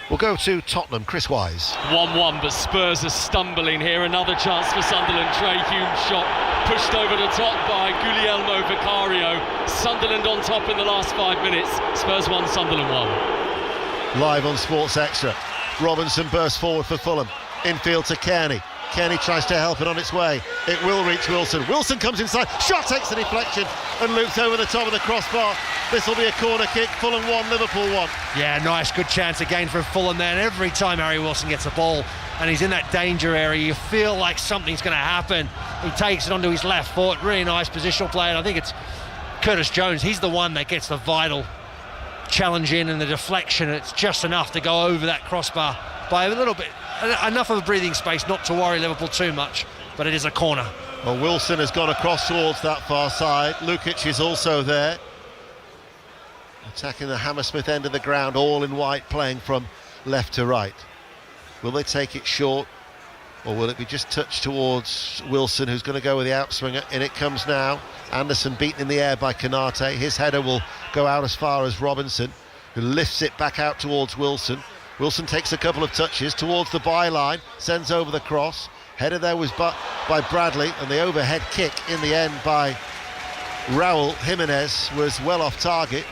We'll go to Tottenham. Chris Wise. 1-1, but Spurs are stumbling here. Another chance for Sunderland. Trey Hume's shot pushed over the top by Guglielmo Vicario. Sunderland on top in the last 5 minutes. Spurs 1, Sunderland 1. Live on Sports Extra. Robinson bursts forward for Fulham. Infield to Kearney. Kearney tries to help it on its way. It will reach Wilson. Wilson comes inside. Shot takes the deflection and loops over the top of the crossbar. This will be a corner kick. Fulham 1, Liverpool 1. Yeah, nice, good chance again for Fulham there. And every time Harry Wilson gets a ball and he's in that danger area, you feel like something's going to happen. He takes it onto his left foot. Really nice positional play. And I think it's Curtis Jones. He's the one that gets the vital challenge in and the deflection. It's just enough to go over that crossbar by a little bit. Enough of a breathing space not to worry Liverpool too much, but it is a corner. Well, Wilson has gone across towards that far side. Lukic is also there, attacking the Hammersmith end of the ground, all in white, playing from left to right. Will they take it short, or will it be just touched towards Wilson, who's going to go with the outswinger? In it comes now. Anderson beaten in the air by Konate. His header will go out as far as Robinson, who lifts it back out towards Wilson. Wilson takes a couple of touches towards the byline, sends over the cross. Header there was by Bradley, and the overhead kick in the end by Raul Jimenez was well off target,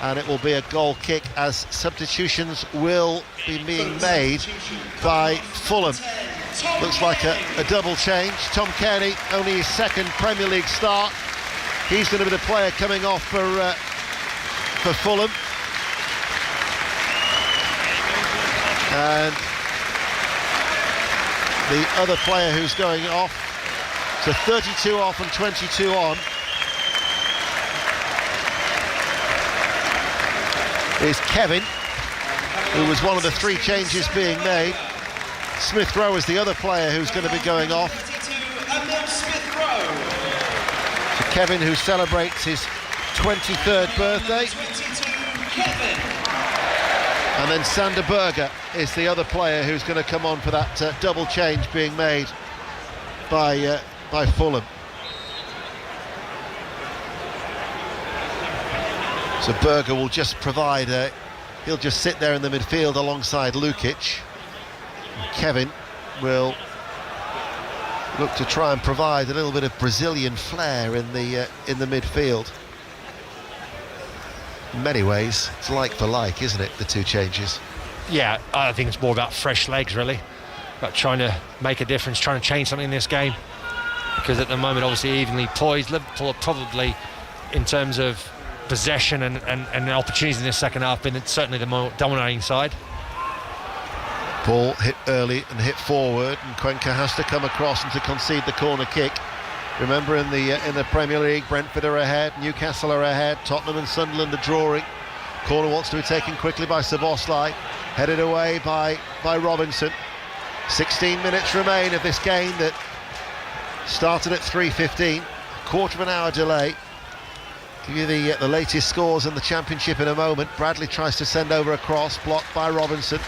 and it will be a goal kick as substitutions will be being made by Fulham. Looks like a double change. Tom Kearney, only his second Premier League start. He's going to be the player coming off for Fulham. And the other player who's going off, so 32 off and 22 on, is Kevin, who was one of the 3 changes being made. Smith Rowe is the other player who's going to be going off. So Kevin, who celebrates his 23rd birthday. And then Sander Berger is the other player who's going to come on for that double change being made by Fulham. So Berger will just provide, he'll just sit there in the midfield alongside Lukic. And Kevin will look to try and provide a little bit of Brazilian flair in the midfield. In many ways, it's like for like, isn't it, the 2 changes? Yeah, I think it's more about fresh legs, really. About trying to make a difference, trying to change something in this game. Because at the moment, obviously, evenly poised. Liverpool are probably, in terms of possession and opportunities in this second half, been certainly the more dominating side. Ball hit early and hit forward, and Cuenca has to come across and to concede the corner kick. Remember, in the Premier League, Brentford are ahead, Newcastle are ahead, Tottenham and Sunderland are drawing. Corner wants to be taken quickly by Szoboszlai, headed away by Robinson. 16 minutes remain of this game that started at 3:15, quarter of an hour delay. Give you the latest scores in the Championship in a moment. Bradley tries to send over a cross, blocked by Robinson.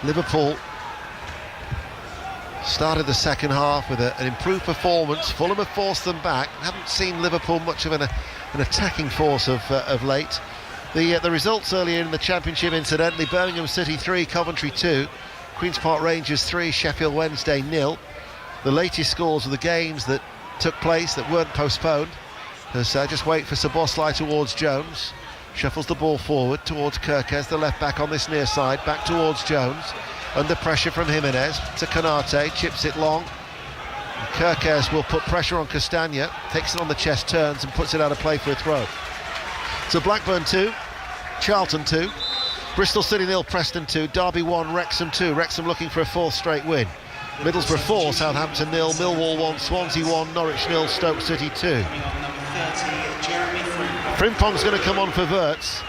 Liverpool started the second half with an improved performance. Fulham have forced them back. Haven't seen Liverpool much of an attacking force of late. The results earlier in the Championship, incidentally: Birmingham City 3, Coventry 2, Queen's Park Rangers 3, Sheffield Wednesday 0. The latest scores of the games that took place that weren't postponed. Just wait for Szoboszlai towards Jones. Shuffles the ball forward towards Kerkez, the left back on this near side, back towards Jones. Under pressure from Jimenez to Konate, chips it long. Kerkez will put pressure on Castagna, takes it on the chest, turns and puts it out of play for a throw. So Blackburn 2, Charlton 2, Bristol City 0, Preston 2, Derby 1, Wrexham 2. Wrexham looking for a 4th straight win. Middlesbrough 4, Southampton 0, Millwall 1, Swansea 1, Norwich 0, Stoke City 2. Frimpong's going to come on for Wirtz.